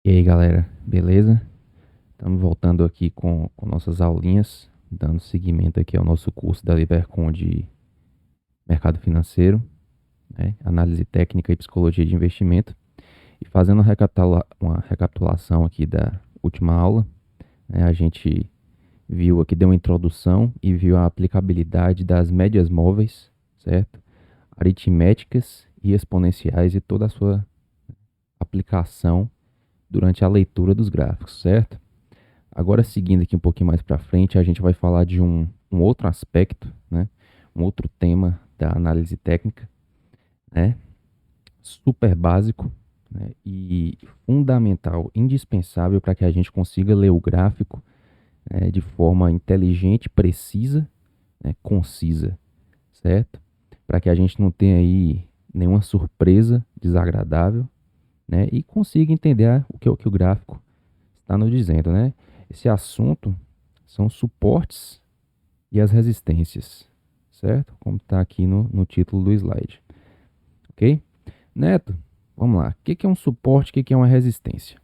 E aí, galera, beleza? Estamos voltando aqui com nossas aulinhas, dando seguimento aqui ao nosso curso da Libercom de Mercado Financeiro, né? Análise técnica e psicologia de investimento. E fazendo uma recapitulação aqui da última aula, né? A gente viu aqui, deu uma introdução e viu a aplicabilidade das médias móveis, certo? Aritméticas e exponenciais e toda a sua aplicação durante a leitura dos gráficos, certo? Agora, seguindo aqui um pouquinho mais para frente, a gente vai falar de um outro aspecto, né? Um outro tema da análise técnica, né? Super básico, né? E fundamental, indispensável para que a gente consiga ler o gráfico, de forma inteligente, precisa, né? Concisa, certo? Para que a gente não tenha aí nenhuma surpresa desagradável, né? E consiga entender o que o gráfico está nos dizendo, né? Esse assunto são suportes e as resistências, certo? Como está aqui no título do slide, ok? Neto, vamos lá. O que é um suporte, o que é uma resistência?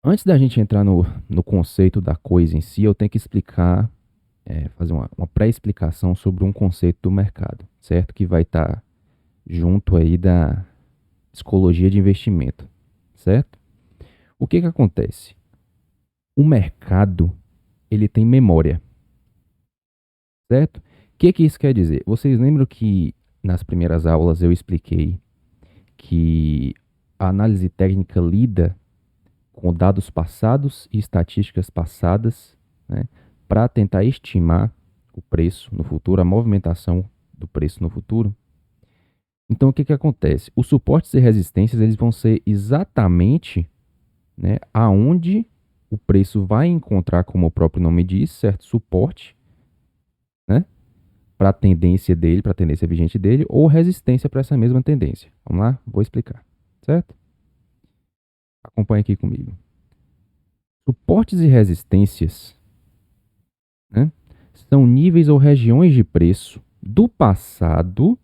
Antes da gente entrar no conceito da coisa em si, eu tenho que explicar, fazer uma pré-explicação sobre um conceito do mercado, certo? Que vai estar junto aí da psicologia de investimento, certo? O que acontece? O mercado, ele tem memória, certo? O que isso quer dizer? Vocês lembram que nas primeiras aulas eu expliquei que a análise técnica lida com dados passados e estatísticas passadas, né, para tentar estimar o preço no futuro, a movimentação do preço no futuro? Então, o que acontece? Os suportes e resistências eles vão ser exatamente, né, aonde o preço vai encontrar, como o próprio nome diz, certo suporte, né, para a tendência dele, para a tendência vigente dele, ou resistência para essa mesma tendência. Vamos lá? Vou explicar, certo? Acompanhe aqui comigo. Suportes e resistências, né, são níveis ou regiões de preço do passado,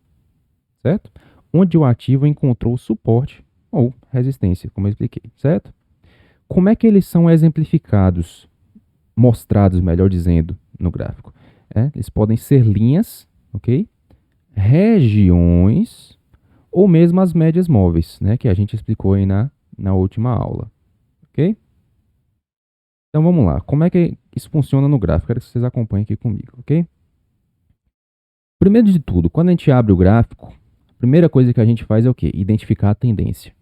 certo? Onde o ativo encontrou suporte ou resistência, como eu expliquei, certo? Como é que eles são exemplificados, mostrados, melhor dizendo, no gráfico? Eles podem ser linhas, ok? Regiões ou mesmo as médias móveis, né, que a gente explicou aí na última aula, ok? Então vamos lá, como é que isso funciona no gráfico? Quero que vocês acompanhem aqui comigo, ok? Primeiro de tudo, quando a gente abre o gráfico, a primeira coisa que a gente faz é o quê? Identificar a tendência.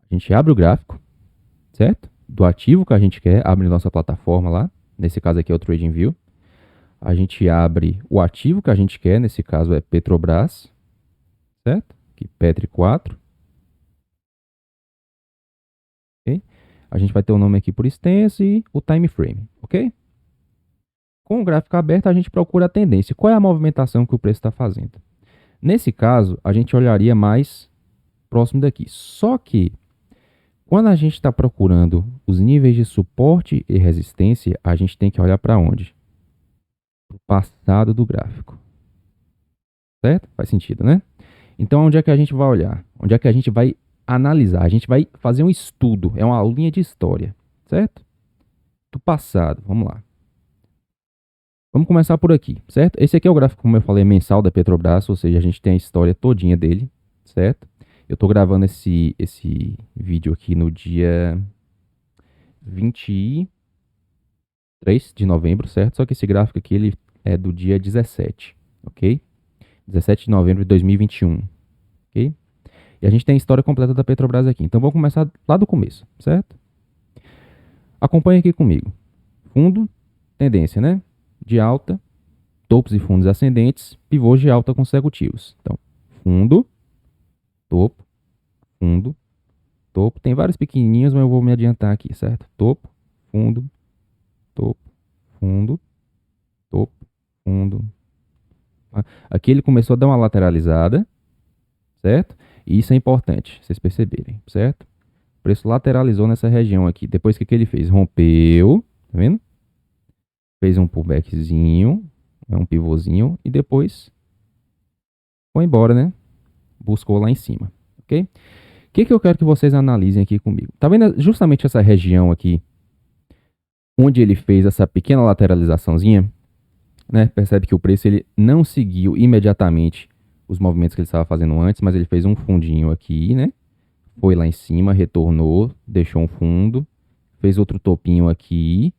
A gente abre o gráfico, certo? Do ativo que a gente quer, abre nossa plataforma lá, nesse caso aqui é o TradingView. A gente abre o ativo que a gente quer, nesse caso é Petrobras, certo? Aqui Petri 4. Okay? A gente vai ter o nome aqui por extenso e o time frame, ok? Com o gráfico aberto, a gente procura a tendência. Qual é a movimentação que o preço está fazendo? Nesse caso, a gente olharia mais próximo daqui. Só que, quando a gente está procurando os níveis de suporte e resistência, a gente tem que olhar para onde? Para o passado do gráfico. Certo? Faz sentido, né? Então, onde é que a gente vai olhar? Onde é que a gente vai analisar? A gente vai fazer um estudo. É uma aulinha de história. Certo? Do passado. Vamos lá. Vamos começar por aqui, certo? Esse aqui é o gráfico, como eu falei, mensal da Petrobras, ou seja, a gente tem a história todinha dele, certo? Eu estou gravando esse vídeo aqui no dia 23 de novembro, certo? Só que esse gráfico aqui ele é do dia 17, ok? 17 de novembro de 2021, ok? E a gente tem a história completa da Petrobras aqui. Então vamos começar lá do começo, certo? Acompanhe aqui comigo. Fundo, tendência, né? De alta, topos e fundos ascendentes, pivôs de alta consecutivos. Então, fundo, topo, fundo, topo. Tem vários pequenininhos, mas eu vou me adiantar aqui, certo? Topo, fundo, topo, fundo, topo, fundo. Aqui ele começou a dar uma lateralizada, certo? E isso é importante, vocês perceberem, certo? O preço lateralizou nessa região aqui. Depois o que ele fez? Rompeu, tá vendo? Fez um pullbackzinho, um pivôzinho, e depois foi embora, né? Buscou lá em cima, ok? O que eu quero que vocês analisem aqui comigo? Tá vendo justamente essa região aqui, onde ele fez essa pequena lateralizaçãozinha, né? Percebe que o preço ele não seguiu imediatamente os movimentos que ele estava fazendo antes, mas ele fez um fundinho aqui, né? Foi lá em cima, retornou, deixou um fundo, fez outro topinho aqui,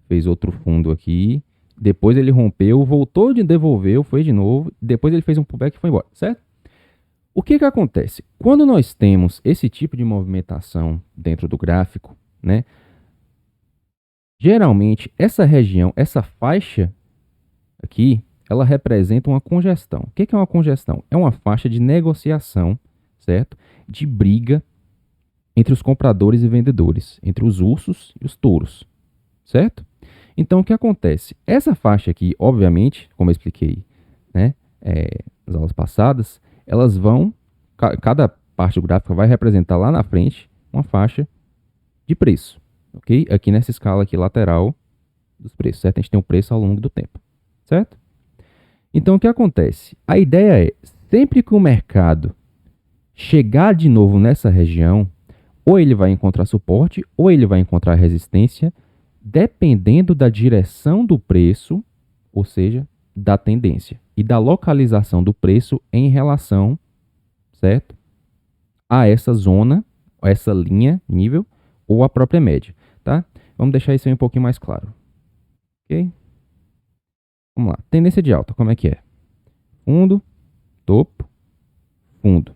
fez outro fundo aqui, depois ele rompeu, voltou de devolveu, foi de novo, depois ele fez um pullback e foi embora, certo? O que que acontece? Quando nós temos esse tipo de movimentação dentro do gráfico, né? Geralmente essa região, essa faixa aqui, ela representa uma congestão. O que que é uma congestão? É uma faixa de negociação, certo? De briga entre os compradores e vendedores, entre os ursos e os touros, certo? Então, o que acontece? Essa faixa aqui, obviamente, como eu expliquei, né, nas aulas passadas, elas vão, cada parte do gráfico vai representar lá na frente uma faixa de preço, ok? Aqui nessa escala aqui lateral dos preços, certo? A gente tem um preço ao longo do tempo, certo? Então, o que acontece? A ideia é, sempre que o mercado chegar de novo nessa região, ou ele vai encontrar suporte, ou ele vai encontrar resistência, dependendo da direção do preço, ou seja, da tendência e da localização do preço em relação, certo, a essa zona, essa linha, nível, ou a própria média, tá? Vamos deixar isso aí um pouquinho mais claro, ok? Vamos lá, tendência de alta, como é que é? Fundo, topo, fundo,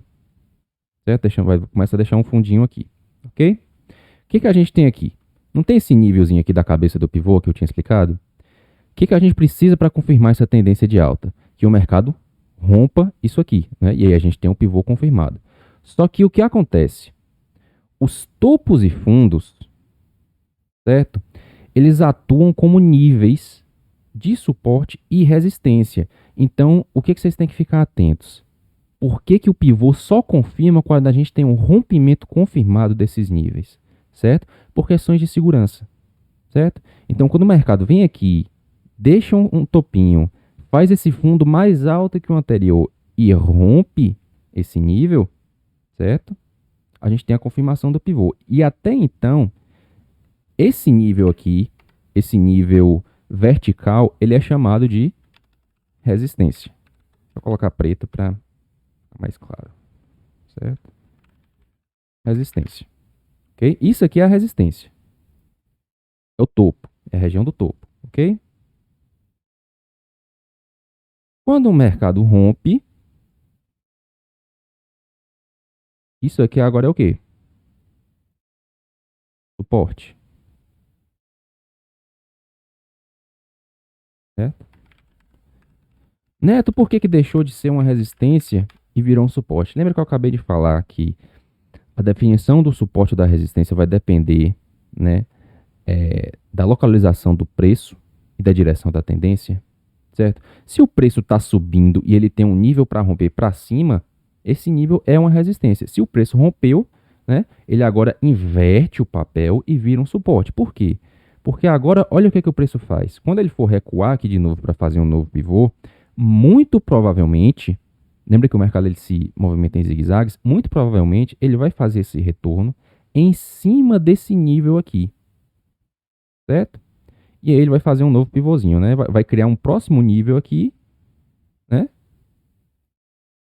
certo? Começa a deixar um fundinho aqui, ok? O que a gente tem aqui? Não tem esse nívelzinho aqui da cabeça do pivô que eu tinha explicado? O que a gente precisa para confirmar essa tendência de alta? Que o mercado rompa isso aqui, né? E aí a gente tem um pivô confirmado. Só que o que acontece? Os topos e fundos, certo? Eles atuam como níveis de suporte e resistência. Então, o que vocês têm que ficar atentos? Por que o pivô só confirma quando a gente tem um rompimento confirmado desses níveis, certo? Por questões de segurança, certo? Então, quando o mercado vem aqui, deixa um topinho, faz esse fundo mais alto que o anterior e rompe esse nível, certo? A gente tem a confirmação do pivô. E até então, esse nível aqui, esse nível vertical, ele é chamado de resistência. Vou colocar preto para ficar mais claro, certo? Resistência, ok? Isso aqui é a resistência. É o topo, é a região do topo, ok? Quando o mercado rompe, isso aqui agora é o quê? Suporte, certo? Neto, por que deixou de ser uma resistência e virou um suporte? Lembra que eu acabei de falar que a definição do suporte ou da resistência vai depender, né, da localização do preço e da direção da tendência, certo? Se o preço está subindo e ele tem um nível para romper para cima, esse nível é uma resistência. Se o preço rompeu, né, ele agora inverte o papel e vira um suporte. Por quê? Porque agora, olha o que o preço faz. Quando ele for recuar aqui de novo para fazer um novo pivô, muito provavelmente, lembra que o mercado ele se movimenta em zigue-zagues, muito provavelmente ele vai fazer esse retorno em cima desse nível aqui, certo? E aí ele vai fazer um novo pivôzinho, né? Vai criar um próximo nível aqui, né?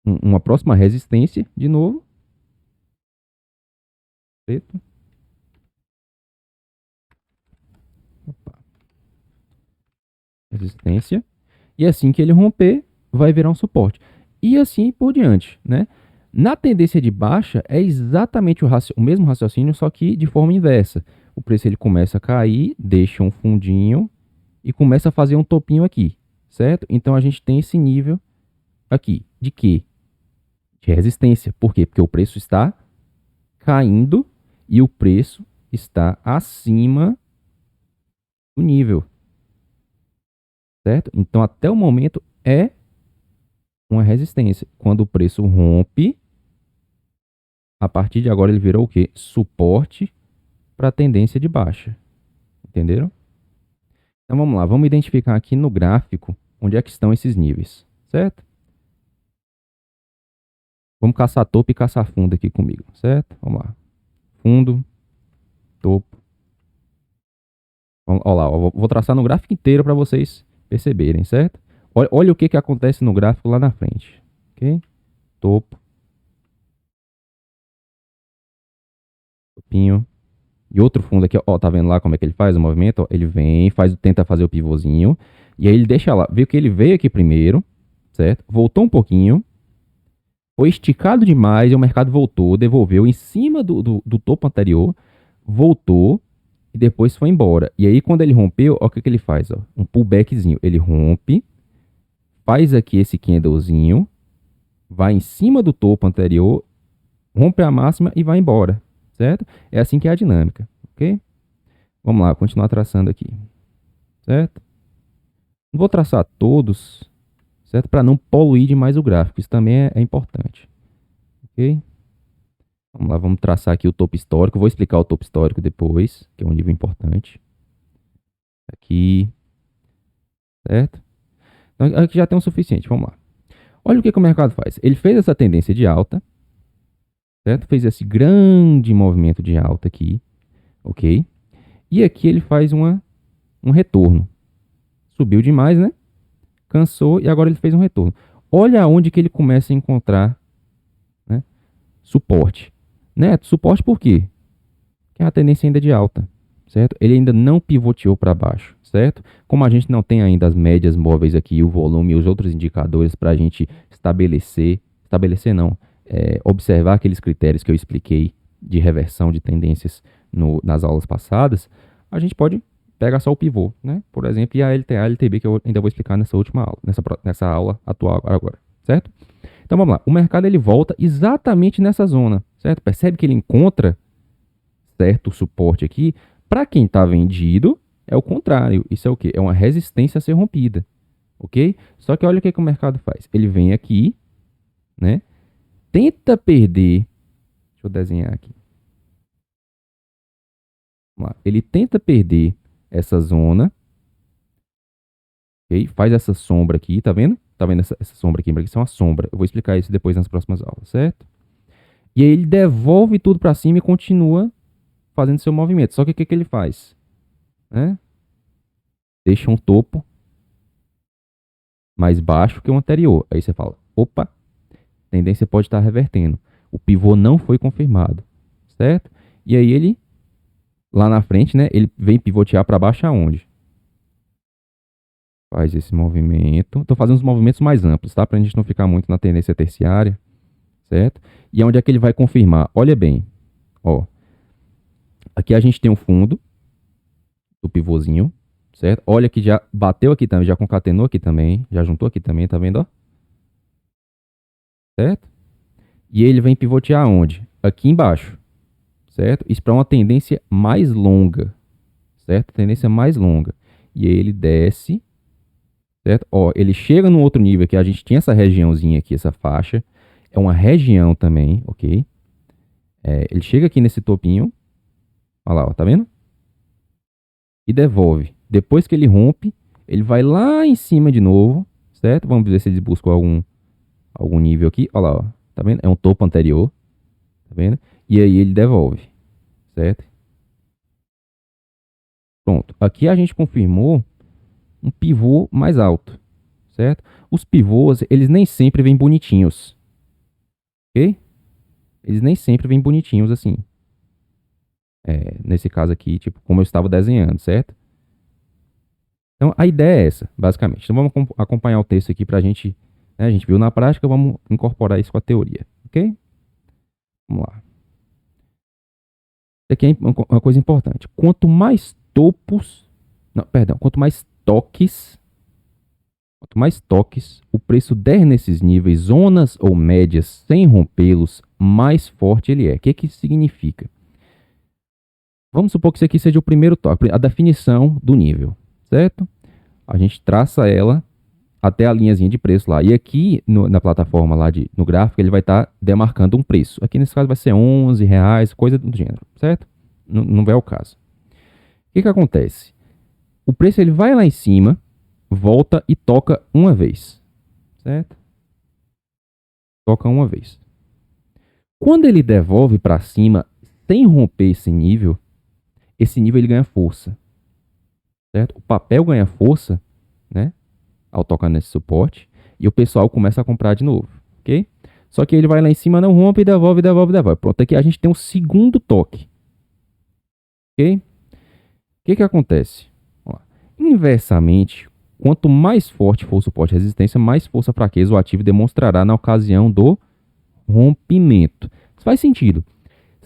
Uma próxima resistência, de novo. Preto. Opa. Resistência. E assim que ele romper, vai virar um suporte. E assim por diante, né? Na tendência de baixa, é exatamente o mesmo raciocínio, só que de forma inversa. O preço ele começa a cair, deixa um fundinho e começa a fazer um topinho aqui, certo? Então a gente tem esse nível aqui. De quê? De resistência. Por quê? Porque o preço está caindo e o preço está acima do nível, certo? Então até o momento é uma resistência. Quando o preço rompe, a partir de agora ele virou o quê? Suporte para a tendência de baixa. Entenderam? Então vamos lá, vamos identificar aqui no gráfico onde é que estão esses níveis, certo? Vamos caçar topo e caçar fundo aqui comigo, certo? Vamos lá. Fundo, topo. Olha lá, vou traçar no gráfico inteiro para vocês perceberem, certo? Olha o que acontece no gráfico lá na frente. Ok? Topo, topinho. E outro fundo aqui, ó, tá vendo lá como é que ele faz o movimento? Ó, ele vem, tenta fazer o pivôzinho. E aí ele deixa lá. Viu que ele veio aqui primeiro, certo? Voltou um pouquinho. Foi esticado demais e o mercado voltou, devolveu em cima do topo anterior. Voltou e depois foi embora. E aí quando ele rompeu, ó, o que ele faz? Ó, um pullbackzinho. Ele rompe, faz aqui esse candlezinho, vai em cima do topo anterior, rompe a máxima e vai embora, certo? É assim que é a dinâmica, ok? Vamos lá, continuar traçando aqui, certo? Não vou traçar todos, certo? Para não poluir demais o gráfico, isso também é importante, ok? Vamos lá, vamos traçar aqui o topo histórico. Vou explicar o topo histórico depois, que é um nível importante. Aqui, certo? Então, aqui já tem o suficiente, vamos lá. Olha o que o mercado faz. Ele fez essa tendência de alta, certo? Fez esse grande movimento de alta aqui, ok? E aqui ele faz um retorno. Subiu demais, né? Cansou e agora ele fez um retorno. Olha onde que ele começa a encontrar, né, suporte. Neto, suporte por quê? Porque a tendência ainda é de alta, certo? Ele ainda não pivoteou para baixo, certo? Como a gente não tem ainda as médias móveis aqui, o volume e os outros indicadores para a gente estabelecer não, observar aqueles critérios que eu expliquei de reversão de tendências nas aulas passadas, a gente pode pegar só o pivô, né? Por exemplo, e a LTA, a LTB, que eu ainda vou explicar nessa última aula, nessa aula atual agora, certo? Então vamos lá, o mercado ele volta exatamente nessa zona, certo? Percebe que ele encontra certo suporte aqui. Para quem está vendido, é o contrário. Isso é o quê? É uma resistência a ser rompida, ok? Só que olha o que o mercado faz. Ele vem aqui, né? Tenta perder. Deixa eu desenhar aqui. Vamos lá. Ele tenta perder essa zona, ok? Faz essa sombra aqui, tá vendo? Tá vendo essa sombra aqui? Isso é uma sombra. Eu vou explicar isso depois nas próximas aulas, certo? E aí ele devolve tudo para cima e continua fazendo seu movimento. Só que o que ele faz? Né? Deixa um topo mais baixo que o anterior. Aí você fala, opa, a tendência pode estar revertendo. O pivô não foi confirmado, certo? E aí ele, lá na frente, né, ele vem pivotear para baixo aonde? Faz esse movimento. Estou fazendo os movimentos mais amplos, tá? Para a gente não ficar muito na tendência terciária, certo? E onde é que ele vai confirmar? Olha bem, ó. Aqui a gente tem um fundo do pivôzinho, certo? Olha que já bateu aqui também, já concatenou aqui também, já juntou aqui também, tá vendo, ó? Certo? E ele vem pivotear aonde? Aqui embaixo, certo? Isso para uma tendência mais longa, certo? Tendência mais longa. E aí ele desce, certo? Ó, ele chega no outro nível aqui, a gente tinha essa regiãozinha aqui, essa faixa, é uma região também, ok? Ele chega aqui nesse topinho, olha lá, ó, tá vendo? E devolve. Depois que ele rompe, ele vai lá em cima de novo, certo? Vamos ver se ele buscou algum nível aqui, olha lá, ó, tá vendo? É um topo anterior, tá vendo? E aí ele devolve, certo? Pronto. Aqui a gente confirmou um pivô mais alto, certo? Os pivôs, eles nem sempre vêm bonitinhos, ok? Eles nem sempre vêm bonitinhos assim. Nesse caso aqui, tipo, como eu estava desenhando, certo? Então, a ideia é essa, basicamente. Então, vamos acompanhar o texto aqui para a gente, né, a gente viu na prática, vamos incorporar isso com a teoria, ok? Vamos lá. Isso aqui é uma coisa importante. Quanto mais topos, não, perdão, quanto mais toques, o preço der nesses níveis, zonas ou médias, sem rompê-los, mais forte ele é. O que que isso significa? Vamos supor que isso aqui seja o primeiro toque, a definição do nível, certo? A gente traça ela até a linhazinha de preço lá. E aqui na plataforma lá no gráfico, ele vai estar demarcando um preço. Aqui nesse caso vai ser R$ 11, coisa do gênero, certo? Não é o caso. O que que acontece? O preço ele vai lá em cima, volta e toca uma vez, certo? Toca uma vez. Quando ele devolve para cima, sem romper esse nível ele ganha força, certo? O papel ganha força, né, ao tocar nesse suporte, e o pessoal começa a comprar de novo, ok? Só que ele vai lá em cima, não rompe, devolve, devolve, devolve. Pronto, aqui a gente tem um segundo toque, ok? O que que acontece? Ó, inversamente, quanto mais forte for o suporte de resistência, mais força fraqueza o ativo demonstrará na ocasião do rompimento. Isso faz sentido.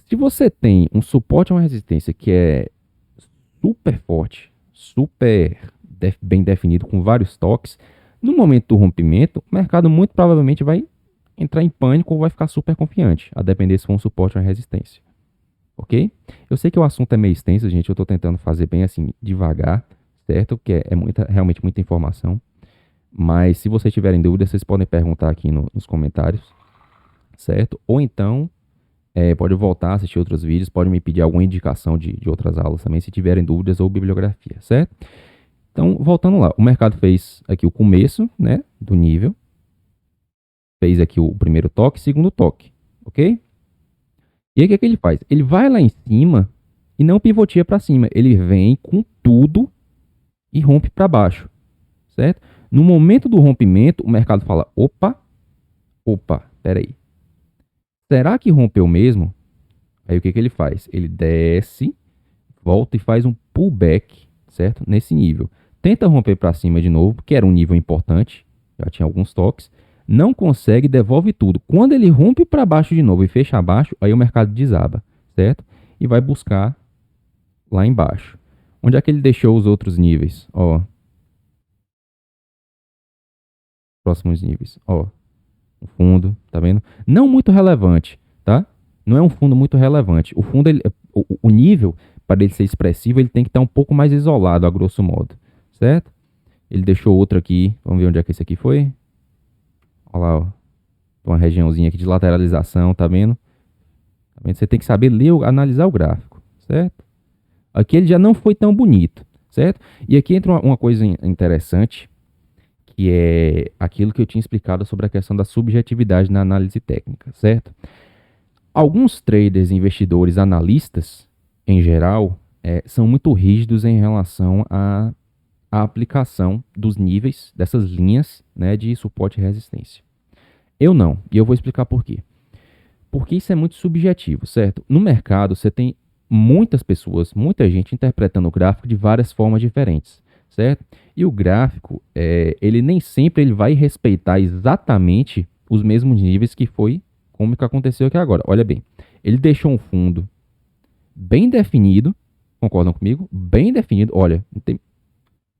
Se você tem um suporte a uma resistência que é super forte, bem definido, com vários toques, no momento do rompimento, o mercado muito provavelmente vai entrar em pânico ou vai ficar super confiante, a depender se for um suporte ou uma resistência. Ok? Eu sei que o assunto é meio extenso, gente, eu estou tentando fazer bem assim, devagar, certo? Porque realmente muita informação. Mas se vocês tiverem dúvidas, vocês podem perguntar aqui nos comentários, certo? Ou então, pode voltar a assistir outros vídeos, pode me pedir alguma indicação de outras aulas também, se tiverem dúvidas ou bibliografia, certo? Então, voltando lá, o mercado fez aqui o começo, né, do nível, fez aqui o primeiro toque, segundo toque, ok? E aí o que é que ele faz? Ele vai lá em cima e não pivoteia para cima, ele vem com tudo e rompe para baixo, certo? No momento do rompimento, o mercado fala: opa, peraí, será que rompeu mesmo? Aí o que que ele faz? Ele desce, volta e faz um pullback, certo? Nesse nível. Tenta romper para cima de novo, que era um nível importante, já tinha alguns toques. Não consegue, devolve tudo. Quando ele rompe para baixo de novo e fecha abaixo, aí o mercado desaba, certo? E vai buscar lá embaixo. Onde é que ele deixou os outros níveis? Ó, próximos níveis. Ó, o fundo, tá vendo? Não muito relevante, tá? Não é um fundo muito relevante. O fundo, o nível, para ele ser expressivo, ele tem que estar um pouco mais isolado, a grosso modo, certo? Ele deixou outro aqui. Vamos ver onde é que esse aqui foi. Olha lá, ó. Uma regiãozinha aqui de lateralização, tá vendo? Tá vendo? Você tem que saber ler, analisar o gráfico, certo? Aqui ele já não foi tão bonito, certo? E aqui entra uma coisa interessante, que é aquilo que eu tinha explicado sobre a questão da subjetividade na análise técnica, certo? Alguns traders, investidores, analistas, em geral, são muito rígidos em relação à aplicação dos níveis dessas linhas, né, de suporte e resistência. Eu não, e eu vou explicar por quê. Porque isso é muito subjetivo, certo? No mercado, você tem muitas pessoas, muita gente interpretando o gráfico de várias formas diferentes, certo? E o gráfico, ele nem sempre ele vai respeitar exatamente os mesmos níveis que foi como que aconteceu aqui agora. Olha bem, ele deixou um fundo bem definido, concordam comigo? Bem definido. Olha, não tem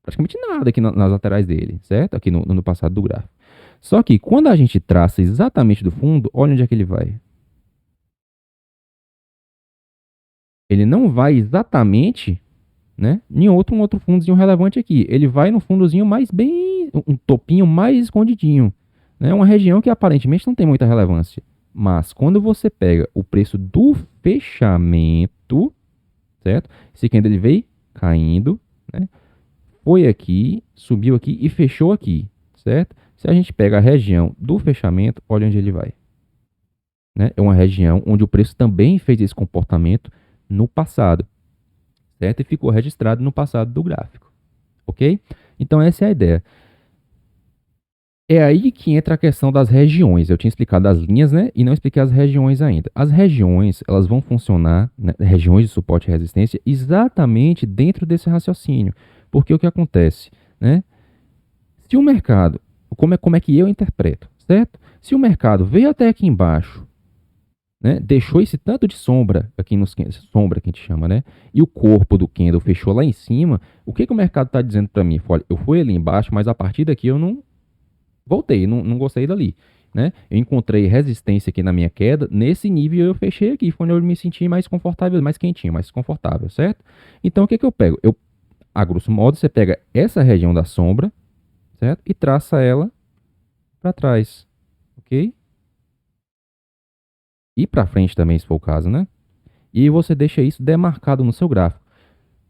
praticamente nada aqui nas laterais dele, certo? Aqui no passado do gráfico. Só que quando a gente traça exatamente do fundo, olha onde é que ele vai. Ele não vai exatamente, né, em um outro fundozinho relevante aqui. Ele vai no fundozinho mais bem, um topinho mais escondidinho, né? Uma região que aparentemente não tem muita relevância. Mas quando você pega o preço do fechamento, certo? Esse candle ele veio caindo, né? Foi aqui, subiu aqui e fechou aqui, certo? Se a gente pega a região do fechamento, olha onde ele vai, né? É uma região onde o preço também fez esse comportamento no passado, certo? E ficou registrado no passado do gráfico, ok? Então essa é a ideia. É aí que entra a questão das regiões. Eu tinha explicado as linhas, né? E não expliquei as regiões ainda. As regiões, elas vão funcionar, né? Regiões de suporte e resistência, exatamente dentro desse raciocínio. Porque o que acontece, né? Se o mercado, como é que eu interpreto, certo? Se o mercado veio até aqui embaixo, né, deixou esse tanto de sombra aqui nos sombra que a gente chama, né? E o corpo do candle fechou lá em cima. O que que o mercado está dizendo para mim? Olha, eu fui ali embaixo, mas a partir daqui eu não voltei, não gostei dali, né? Eu encontrei resistência aqui na minha queda, nesse nível eu fechei aqui, foi onde eu me senti mais confortável, mais quentinho, mais confortável, certo? Então o que que eu pego? A grosso modo, você pega essa região da sombra, certo? E traça ela para trás, ok? E para frente também, se for o caso, né? E você deixa isso demarcado no seu gráfico.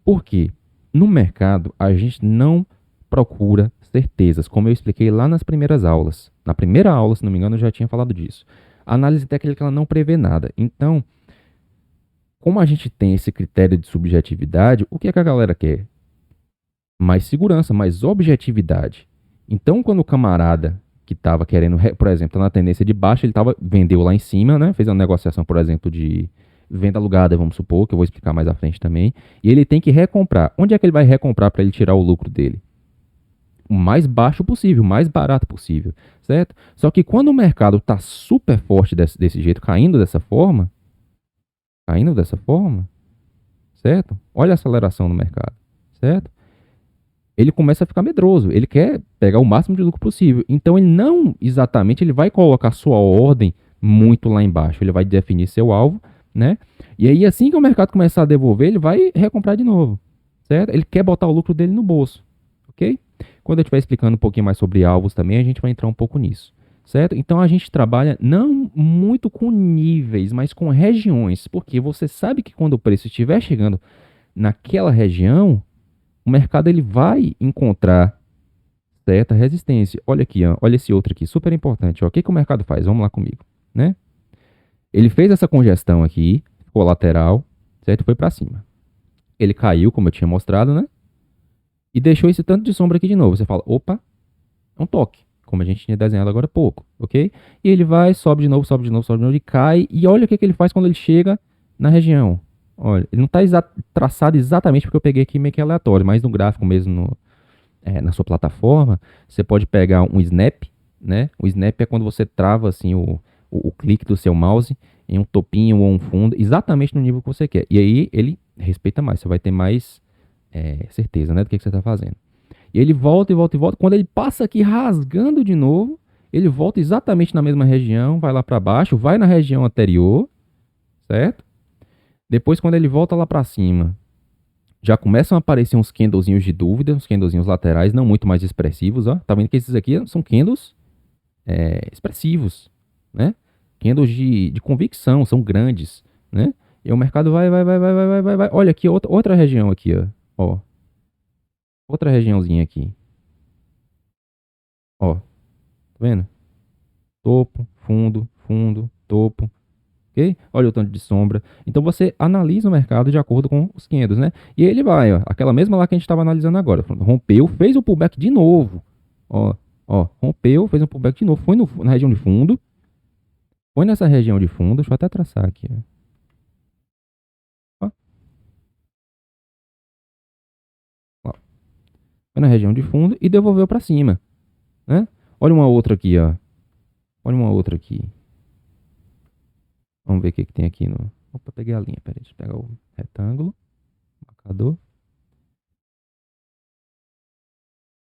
Por quê? No mercado, a gente não procura certezas, como eu expliquei lá nas primeiras aulas. Na primeira aula, se não me engano, eu já tinha falado disso. A análise técnica ela não prevê nada. Então, como a gente tem esse critério de subjetividade, o que é que a galera quer? Mais segurança, mais objetividade. Então, quando o camarada que estava querendo, por exemplo, tá na tendência de baixa, ele vendeu lá em cima, né? Fez uma negociação, por exemplo, de venda alugada, vamos supor, que eu vou explicar mais à frente também. E ele tem que recomprar. Onde é que ele vai recomprar para ele tirar o lucro dele? O mais baixo possível, o mais barato possível, certo? Só que quando o mercado está super forte desse jeito, caindo dessa forma, certo? Olha a aceleração no mercado, certo? Ele começa a ficar medroso, ele quer pegar o máximo de lucro possível. Então ele não exatamente ele vai colocar sua ordem muito lá embaixo, ele vai definir seu alvo, né? E aí assim que o mercado começar a devolver, ele vai recomprar de novo, certo? Ele quer botar o lucro dele no bolso, ok? Quando eu estiver explicando um pouquinho mais sobre alvos também, a gente vai entrar um pouco nisso, certo? Então a gente trabalha não muito com níveis, mas com regiões, porque você sabe que quando o preço estiver chegando naquela região, o mercado ele vai encontrar certa resistência. Olha aqui, ó, olha esse outro aqui, super importante. Ó. O que, que o mercado faz? Vamos lá comigo, né? Ele fez essa congestão aqui, ficou lateral, certo? Foi para cima. Ele caiu, como eu tinha mostrado, né? E deixou esse tanto de sombra aqui de novo. Você fala, opa, é um toque, como a gente tinha desenhado agora há pouco, ok? E ele vai, sobe de novo, sobe de novo, sobe de novo, e cai. E olha o que, que ele faz quando ele chega na região. Olha, ele não está traçado exatamente porque eu peguei aqui meio que aleatório, mas no gráfico mesmo, na sua plataforma, você pode pegar um snap, né? O snap é quando você trava assim o clique do seu mouse em um topinho ou um fundo, exatamente no nível que você quer. E aí ele respeita mais, você vai ter mais certeza, né, do que você está fazendo. E ele volta e volta e volta. Quando ele passa aqui rasgando de novo, ele volta exatamente na mesma região, vai lá para baixo, vai na região anterior, certo? Depois, quando ele volta lá para cima, já começam a aparecer uns candlezinhos de dúvida, uns candlezinhos laterais, não muito mais expressivos, ó. Tá vendo que esses aqui são candles expressivos, né? Candles de convicção, são grandes, né? E o mercado vai. Olha aqui, outra região aqui, ó. Outra regiãozinha aqui, ó. Tá vendo? Topo, fundo, fundo, topo, ok? Olha o tanto de sombra. Então você analisa o mercado de acordo com os candles, né? E ele vai, ó, aquela mesma lá que a gente estava analisando agora. Rompeu, fez o pullback de novo. Ó, ó, rompeu, fez um pullback de novo. Foi na região de fundo. Foi nessa região de fundo. Deixa eu até traçar aqui, ó. Ó, foi na região de fundo e devolveu para cima, né? Olha uma outra aqui, ó. Olha uma outra aqui. Vamos ver o que, que tem aqui no. Opa, peguei a linha. Peraí, deixa eu pegar o retângulo, marcador,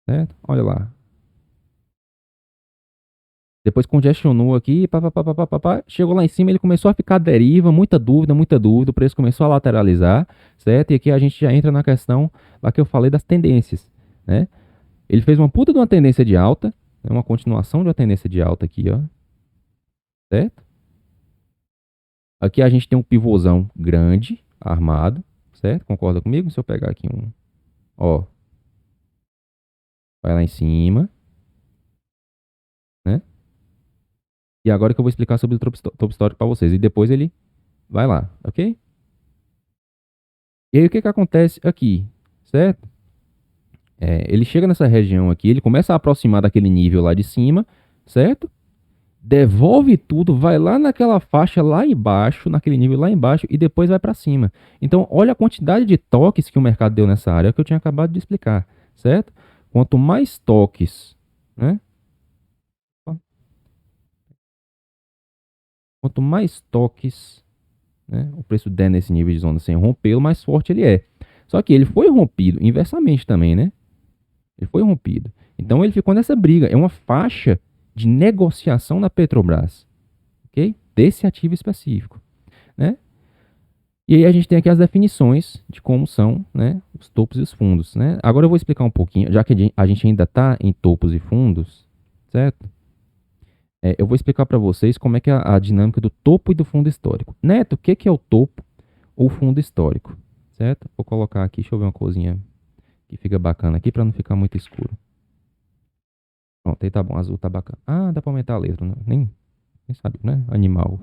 certo? Olha lá. Depois congestionou aqui, pá, pá, pá, pá, pá, pá, pá, chegou lá em cima, ele começou a ficar à deriva, muita dúvida, o preço começou a lateralizar, certo? E aqui a gente já entra na questão lá que eu falei das tendências, né? Ele fez uma puta de uma tendência de alta, né? Uma continuação de uma tendência de alta aqui, ó, certo? Aqui a gente tem um pivôzão grande, armado, certo? Concorda comigo? Se eu pegar aqui ó, vai lá em cima, né? E agora que eu vou explicar sobre o topo histórico para vocês, e depois ele vai lá, ok? E aí o que que acontece aqui, certo? Ele chega nessa região aqui, ele começa a aproximar daquele nível lá de cima, certo? Devolve tudo, vai lá naquela faixa lá embaixo, naquele nível lá embaixo e depois vai para cima. Então, olha a quantidade de toques que o mercado deu nessa área que eu tinha acabado de explicar, certo? Quanto mais toques, né? Quanto mais toques, né, o preço der nesse nível de zona sem rompê-lo, mais forte ele é. Só que ele foi rompido inversamente também, né? Ele foi rompido. Então ele ficou nessa briga. É uma faixa de negociação na Petrobras, ok? Desse ativo específico, né? E aí a gente tem aqui as definições de como são, né, os topos e os fundos, né? Agora eu vou explicar um pouquinho, já que a gente ainda está em topos e fundos, certo? Eu vou explicar para vocês como é que é a dinâmica do topo e do fundo histórico. Neto, o que, que é o topo ou fundo histórico, certo? Vou colocar aqui, deixa eu ver uma corzinha que fica bacana aqui para não ficar muito escuro. Pronto, aí tá bom, azul tá bacana. Ah, dá para aumentar a letra, né? Nem Quem sabe, né? Animal.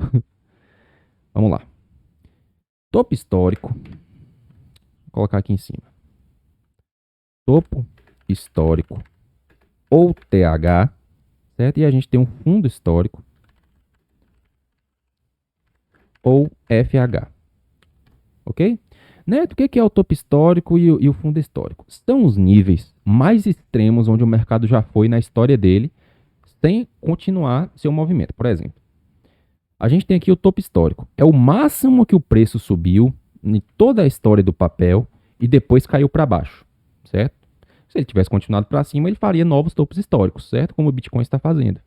Vamos lá. Topo histórico. Vou colocar aqui em cima. Topo histórico ou TH, certo? E a gente tem um fundo histórico ou FH, ok? Neto, o que é o topo histórico e o fundo histórico? São os níveis mais extremos onde o mercado já foi na história dele, sem continuar seu movimento. Por exemplo, a gente tem aqui o topo histórico. É o máximo que o preço subiu em toda a história do papel e depois caiu para baixo, certo? Se ele tivesse continuado para cima, ele faria novos topos históricos, certo? Como o Bitcoin está fazendo,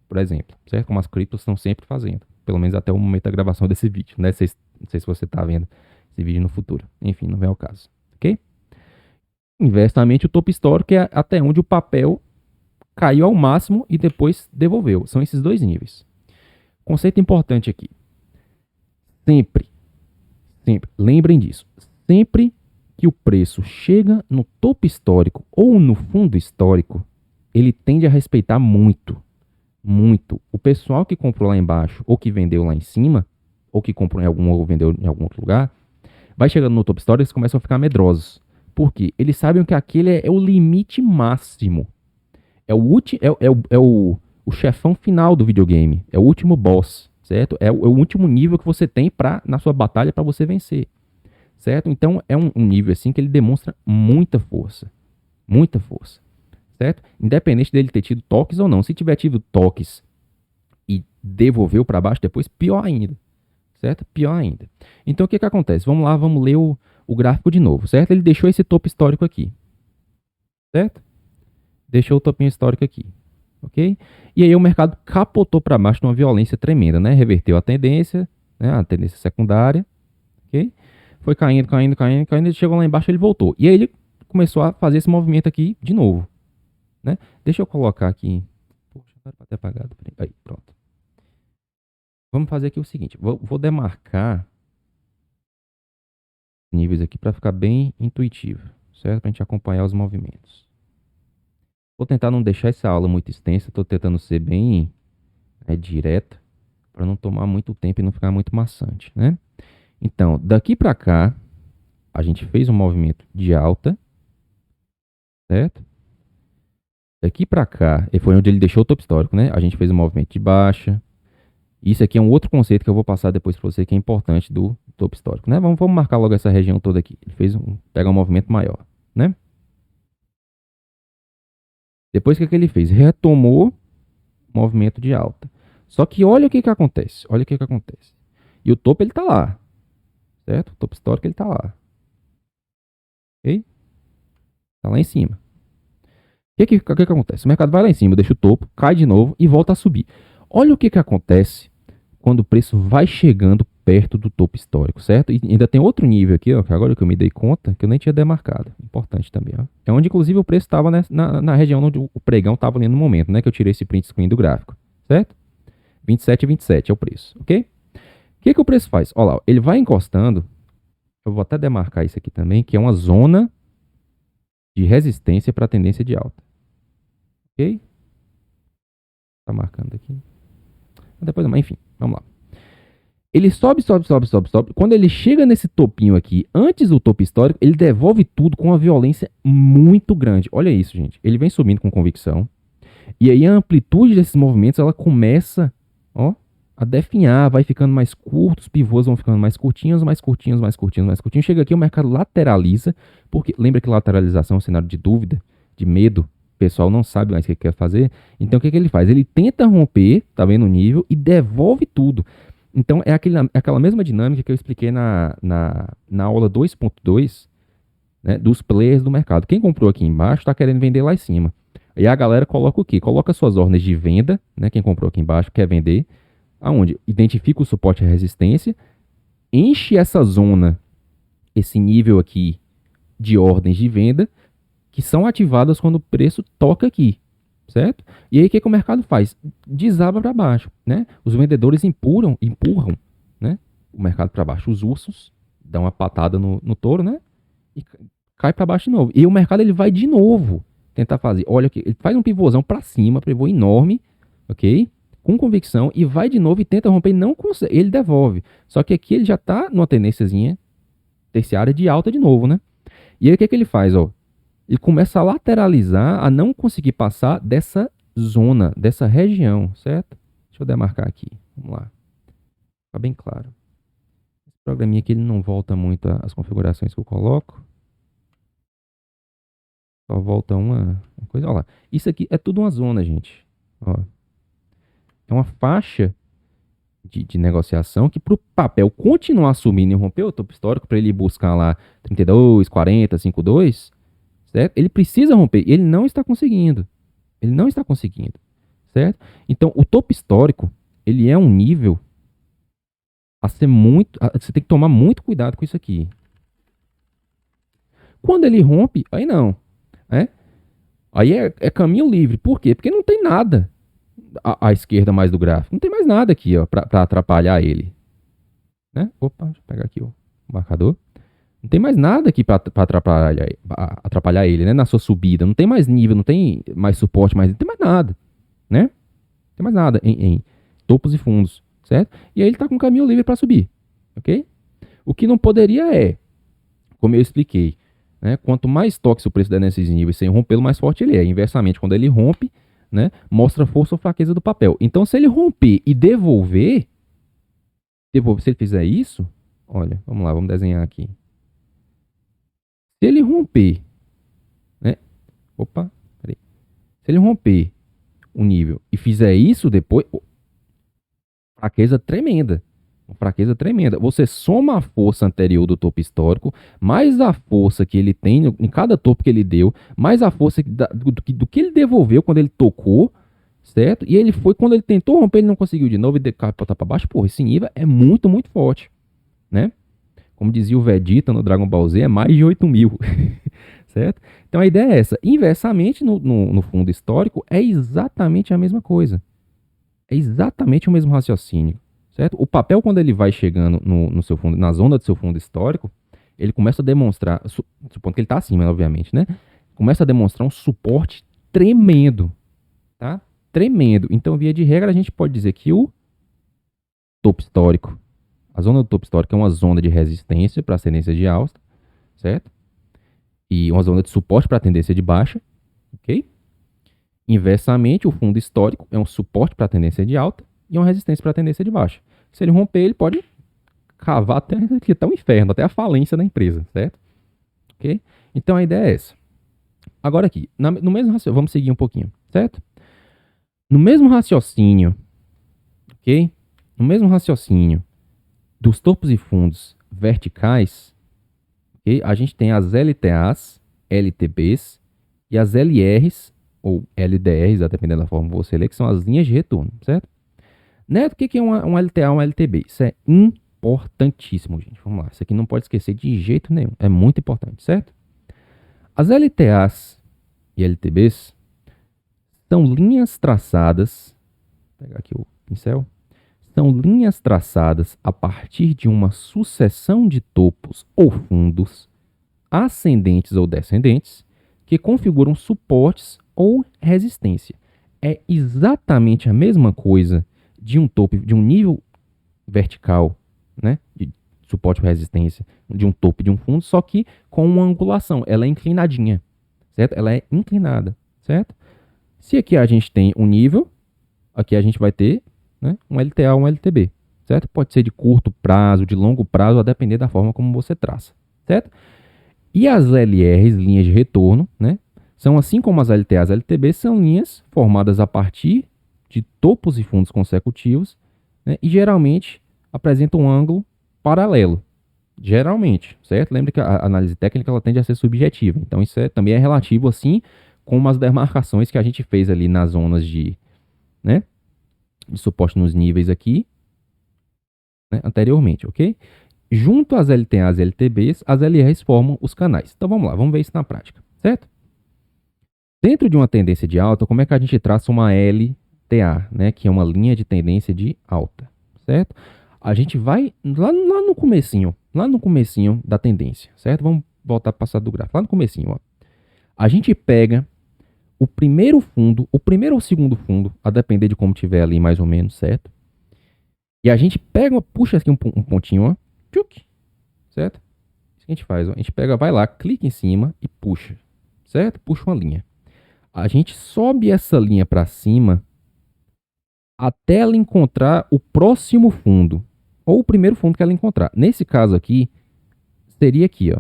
por exemplo, certo? Como as criptos estão sempre fazendo, pelo menos até o momento da gravação desse vídeo, né? Não sei se você está vendo esse vídeo no futuro. Enfim, não vem ao caso, ok? Inversamente, o topo histórico é até onde o papel caiu ao máximo e depois devolveu. São esses dois níveis. Conceito importante aqui. Sempre, sempre, lembrem disso. Sempre que o preço chega no topo histórico ou no fundo histórico, ele tende a respeitar muito, muito. O pessoal que comprou lá embaixo ou que vendeu lá em cima, ou que comprou em algum ou vendeu em algum outro lugar, vai chegando no topo histórico e eles começam a ficar medrosos. Por quê? Eles sabem que aquele é o limite máximo. É o último, o chefão final do videogame. É o último boss, certo? É o último nível que você tem na sua batalha para você vencer, certo? Então é um nível assim que ele demonstra muita força, certo? Independente dele ter tido toques ou não. Se tiver tido toques e devolveu para baixo depois, pior ainda, certo? Pior ainda. Então o que acontece? Vamos lá, vamos ler o gráfico de novo, certo? Ele deixou esse topo histórico aqui, certo? Deixou o topinho histórico aqui, ok? E aí o mercado capotou para baixo numa violência tremenda, né? Reverteu a tendência, né? A tendência secundária, ok? Foi caindo, caindo, caindo, caindo, ele chegou lá embaixo, ele voltou. E aí ele começou a fazer esse movimento aqui de novo, né? Deixa eu colocar aqui. Poxa, era para ter apagado. Aí, pronto. Vamos fazer aqui o seguinte, vou demarcar níveis aqui para ficar bem intuitivo, certo? Para a gente acompanhar os movimentos. Vou tentar não deixar essa aula muito extensa, estou tentando ser bem direta, para não tomar muito tempo e não ficar muito maçante, né? Então, daqui para cá, a gente fez um movimento de alta, certo? Daqui para cá, e foi onde ele deixou o topo histórico, né? A gente fez um movimento de baixa. Isso aqui é um outro conceito que eu vou passar depois para você, que é importante do topo histórico, né? Vamos marcar logo essa região toda aqui. Ele fez pegar um movimento maior, né? Depois o que ele fez? Retomou o movimento de alta. Só que olha o que acontece. Olha o que acontece. E o topo ele tá lá, certo? O topo histórico ele tá lá. Ok? Tá lá em cima. O que acontece? O mercado vai lá em cima, deixa o topo, cai de novo e volta a subir. Olha o que acontece quando o preço vai chegando perto do topo histórico, certo? E ainda tem outro nível aqui, ó, que agora que eu me dei conta, que eu nem tinha demarcado. Importante também, ó. É onde, inclusive, o preço estava na região onde o pregão estava ali no momento, né? Que eu tirei esse print screen do gráfico, certo? 27,27 é o preço, ok? O que o preço faz? Olha lá, ele vai encostando. Eu vou até demarcar isso aqui também, que é uma zona de resistência para a tendência de alta. Ok? Tá marcando aqui. Depois, enfim, vamos lá. Ele sobe, sobe, sobe, sobe, sobe. Quando ele chega nesse topinho aqui, antes do topo histórico, ele devolve tudo com uma violência muito grande. Olha isso, gente. Ele vem subindo com convicção. E aí a amplitude desses movimentos, ela começa, ó, a definhar, vai ficando mais curto, os pivôs vão ficando mais curtinhos, mais curtinhos, mais curtinhos, mais curtinhos. Chega aqui, o mercado lateraliza, porque lembra que lateralização é um cenário de dúvida, de medo. O pessoal não sabe mais o que quer fazer. Então o que ele faz? Ele tenta romper, tá vendo o nível, e devolve tudo. Então é aquela mesma dinâmica que eu expliquei na aula 2.2, né, dos players do mercado. Quem comprou aqui embaixo está querendo vender lá em cima. E a galera coloca o quê? Coloca suas ordens de venda, né? Quem comprou aqui embaixo quer vender. Aonde? Identifica o suporte e a resistência, enche essa zona, esse nível aqui de ordens de venda, que são ativadas quando o preço toca aqui, certo? E aí o que o mercado faz? Desaba para baixo, né? Os vendedores empurram, né, o mercado para baixo. Os ursos dão uma patada no touro, né? E cai para baixo de novo. E o mercado ele vai de novo tentar fazer. Olha aqui, ele faz um pivôzão para cima, pivô enorme, ok? com convicção e vai de novo e tenta romper e não consegue. Ele devolve. Só que aqui ele já está numa tendênciazinha terciária de alta de novo, né? E aí o que ele faz, ó? Ele começa a lateralizar, a não conseguir passar dessa zona, dessa região, certo? Deixa eu demarcar aqui. Vamos lá. Fica bem claro. Esse programinha aqui ele não volta muito às configurações que eu coloco. Só volta uma coisa. Olha lá. Isso aqui é tudo uma zona, gente. Ó. É uma faixa de negociação que para o papel continuar subindo e romper o topo histórico, para ele buscar lá 32, 40, 52, certo? Ele precisa romper. Ele não está conseguindo. Ele não está conseguindo, certo? Então, o topo histórico, ele é um nível a ser muito... Você tem que tomar muito cuidado com isso aqui. Quando ele rompe, aí não. Aí é caminho livre. Por quê? Porque não tem nada à esquerda mais do gráfico. Não tem mais nada aqui, ó, para atrapalhar ele. Né? Opa, deixa eu pegar aqui o marcador. Não tem mais nada aqui para atrapalhar ele, né? Na sua subida. Não tem mais nível, não tem mais suporte, não tem mais nada, né? Não tem mais nada em topos e fundos, certo? E aí ele está com caminho livre para subir, ok? O que não poderia é, como eu expliquei, né? Quanto mais tóxico o preço der nesses níveis sem rompê-lo, mais forte ele é. Inversamente, quando ele rompe, né? Mostra a força ou fraqueza do papel. Então, se ele romper e devolver, se ele fizer isso, olha, vamos lá, vamos desenhar aqui. Se ele romper, né? Opa, peraí. Se ele romper o nível e fizer isso depois, fraqueza tremenda. Uma fraqueza tremenda. Você soma a força anterior do topo histórico, mais a força que ele tem em cada topo que ele deu, mais a força do que ele devolveu quando ele tocou, certo? E ele foi, quando ele tentou romper, ele não conseguiu de novo e capotar para baixo. Porra, esse nível é muito, muito forte, né? Como dizia o Vegeta no Dragon Ball Z, é mais de 8.000, certo? Então a ideia é essa. Inversamente, no fundo histórico, é exatamente a mesma coisa. É exatamente o mesmo raciocínio, certo? O papel, quando ele vai chegando no seu fundo, na zona do seu fundo histórico, ele começa a demonstrar, supondo que ele está acima, obviamente, né? Começa a demonstrar um suporte tremendo, tá? Tremendo. Então, via de regra, a gente pode dizer que o topo histórico, a zona do topo histórico é uma zona de resistência para a tendência de alta, certo? E uma zona de suporte para a tendência de baixa, ok? Inversamente, o fundo histórico é um suporte para a tendência de alta e uma resistência para a tendência de baixa. Se ele romper, ele pode cavar até o inferno, até a falência da empresa, certo? Ok? Então a ideia é essa. Agora aqui, no mesmo raciocínio, vamos seguir um pouquinho, certo? No mesmo raciocínio, ok? No mesmo raciocínio dos topos e fundos verticais, okay? A gente tem as LTAs, LTBs e as LRs, ou LDRs, dependendo da forma que você lê, que são as linhas de retorno, certo? Neto, o que é um LTA, um LTB? Isso é importantíssimo, gente. Vamos lá, isso aqui não pode esquecer de jeito nenhum. É muito importante, certo? As LTAs e LTBs são linhas traçadas, vou pegar aqui o pincel, são linhas traçadas a partir de uma sucessão de topos ou fundos ascendentes ou descendentes que configuram suportes ou resistência. É exatamente a mesma coisa de um topo, de um nível vertical, né, de suporte ou resistência, de um topo de um fundo, só que com uma angulação. Ela é inclinadinha, certo? Ela é inclinada, certo? Se aqui a gente tem um nível, aqui a gente vai ter, né, um LTA ou um LTB, certo? Pode ser de curto prazo, de longo prazo, a depender da forma como você traça, certo? E as LRs, linhas de retorno, né, são assim como as LTAs e LTBs, são linhas formadas a partir de topos e fundos consecutivos, né, e geralmente apresentam um ângulo paralelo. Geralmente, certo? Lembre que a análise técnica ela tende a ser subjetiva. Então, isso também é relativo, assim, como as demarcações que a gente fez ali nas zonas de, né, de suporte nos níveis aqui, né, anteriormente, ok? Junto às LTAs e LTBs, as LRs formam os canais. Então, vamos lá, vamos ver isso na prática, certo? Dentro de uma tendência de alta, como é que a gente traça uma LTA, né, que é uma linha de tendência de alta, certo? A gente vai lá no comecinho da tendência, certo? Vamos voltar para o passado do gráfico, lá no comecinho, ó. A gente pega o primeiro fundo, o primeiro ou o segundo fundo, a depender de como tiver ali mais ou menos, certo? E a gente pega, puxa aqui um pontinho, ó, tchuc, certo? Isso que a gente faz, ó, a gente pega, vai lá, clica em cima e puxa, certo? Puxa uma linha. A gente sobe essa linha para cima até ela encontrar o próximo fundo, ou o primeiro fundo que ela encontrar. Nesse caso aqui, seria aqui, ó.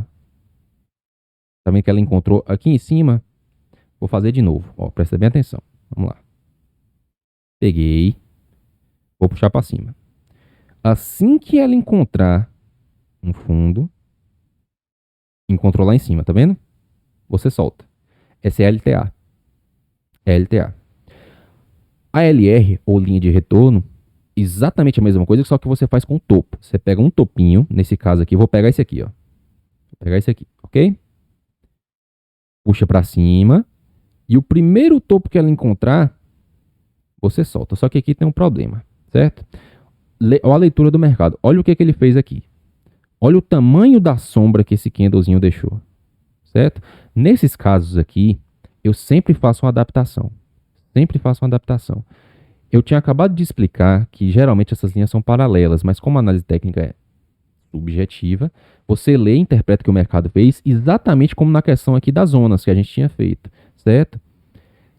Tá vendo que ela encontrou aqui em cima? Vou fazer de novo, ó, presta bem atenção. Vamos lá. Peguei, vou puxar para cima. Assim que ela encontrar um fundo, encontrou lá em cima, tá vendo? Você solta. Essa é a LTA. É a LTA. A LR, ou linha de retorno, exatamente a mesma coisa, só que você faz com o topo. Você pega um topinho, nesse caso aqui, vou pegar esse aqui, ó. Vou pegar esse aqui, ok? Puxa para cima. E o primeiro topo que ela encontrar, você solta. Só que aqui tem um problema, certo? Olha a leitura do mercado. Olha o que ele fez aqui. Olha o tamanho da sombra que esse candlezinho deixou, certo? Nesses casos aqui, eu sempre faço uma adaptação. Sempre faço uma adaptação. Eu tinha acabado de explicar que geralmente essas linhas são paralelas, mas como a análise técnica é subjetiva, você lê e interpreta o que o mercado fez exatamente como na questão aqui das zonas que a gente tinha feito, certo?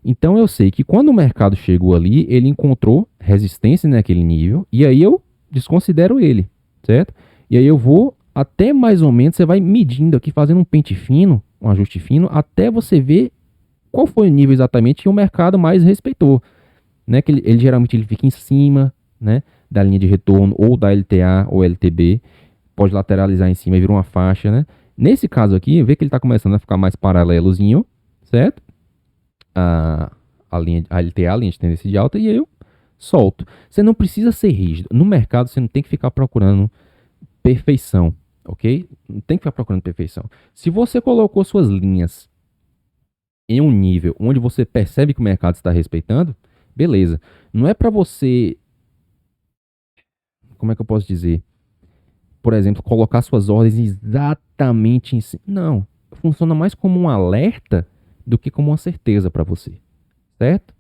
Então eu sei que quando o mercado chegou ali, ele encontrou resistência naquele nível, e aí eu desconsidero ele, certo? E aí eu vou até mais ou menos, você vai medindo aqui, fazendo um pente fino, um ajuste fino, até você ver qual foi o nível exatamente que o mercado mais respeitou, né? Que ele geralmente ele fica em cima, né, da linha de retorno, ou da LTA ou LTB, pode lateralizar em cima e virar uma faixa, né? Nesse caso aqui, vê que ele está começando a ficar mais paralelozinho, certo? A linha, a LTA, a linha de tendência de alta, e aí eu solto. Você não precisa ser rígido. No mercado, você não tem que ficar procurando perfeição, ok? Não tem que ficar procurando perfeição. Se você colocou suas linhas em um nível onde você percebe que o mercado está respeitando, beleza. Não é para você, como é que eu posso dizer? Por exemplo, colocar suas ordens exatamente em cima. Não. Funciona mais como um alerta do que como uma certeza para você, certo?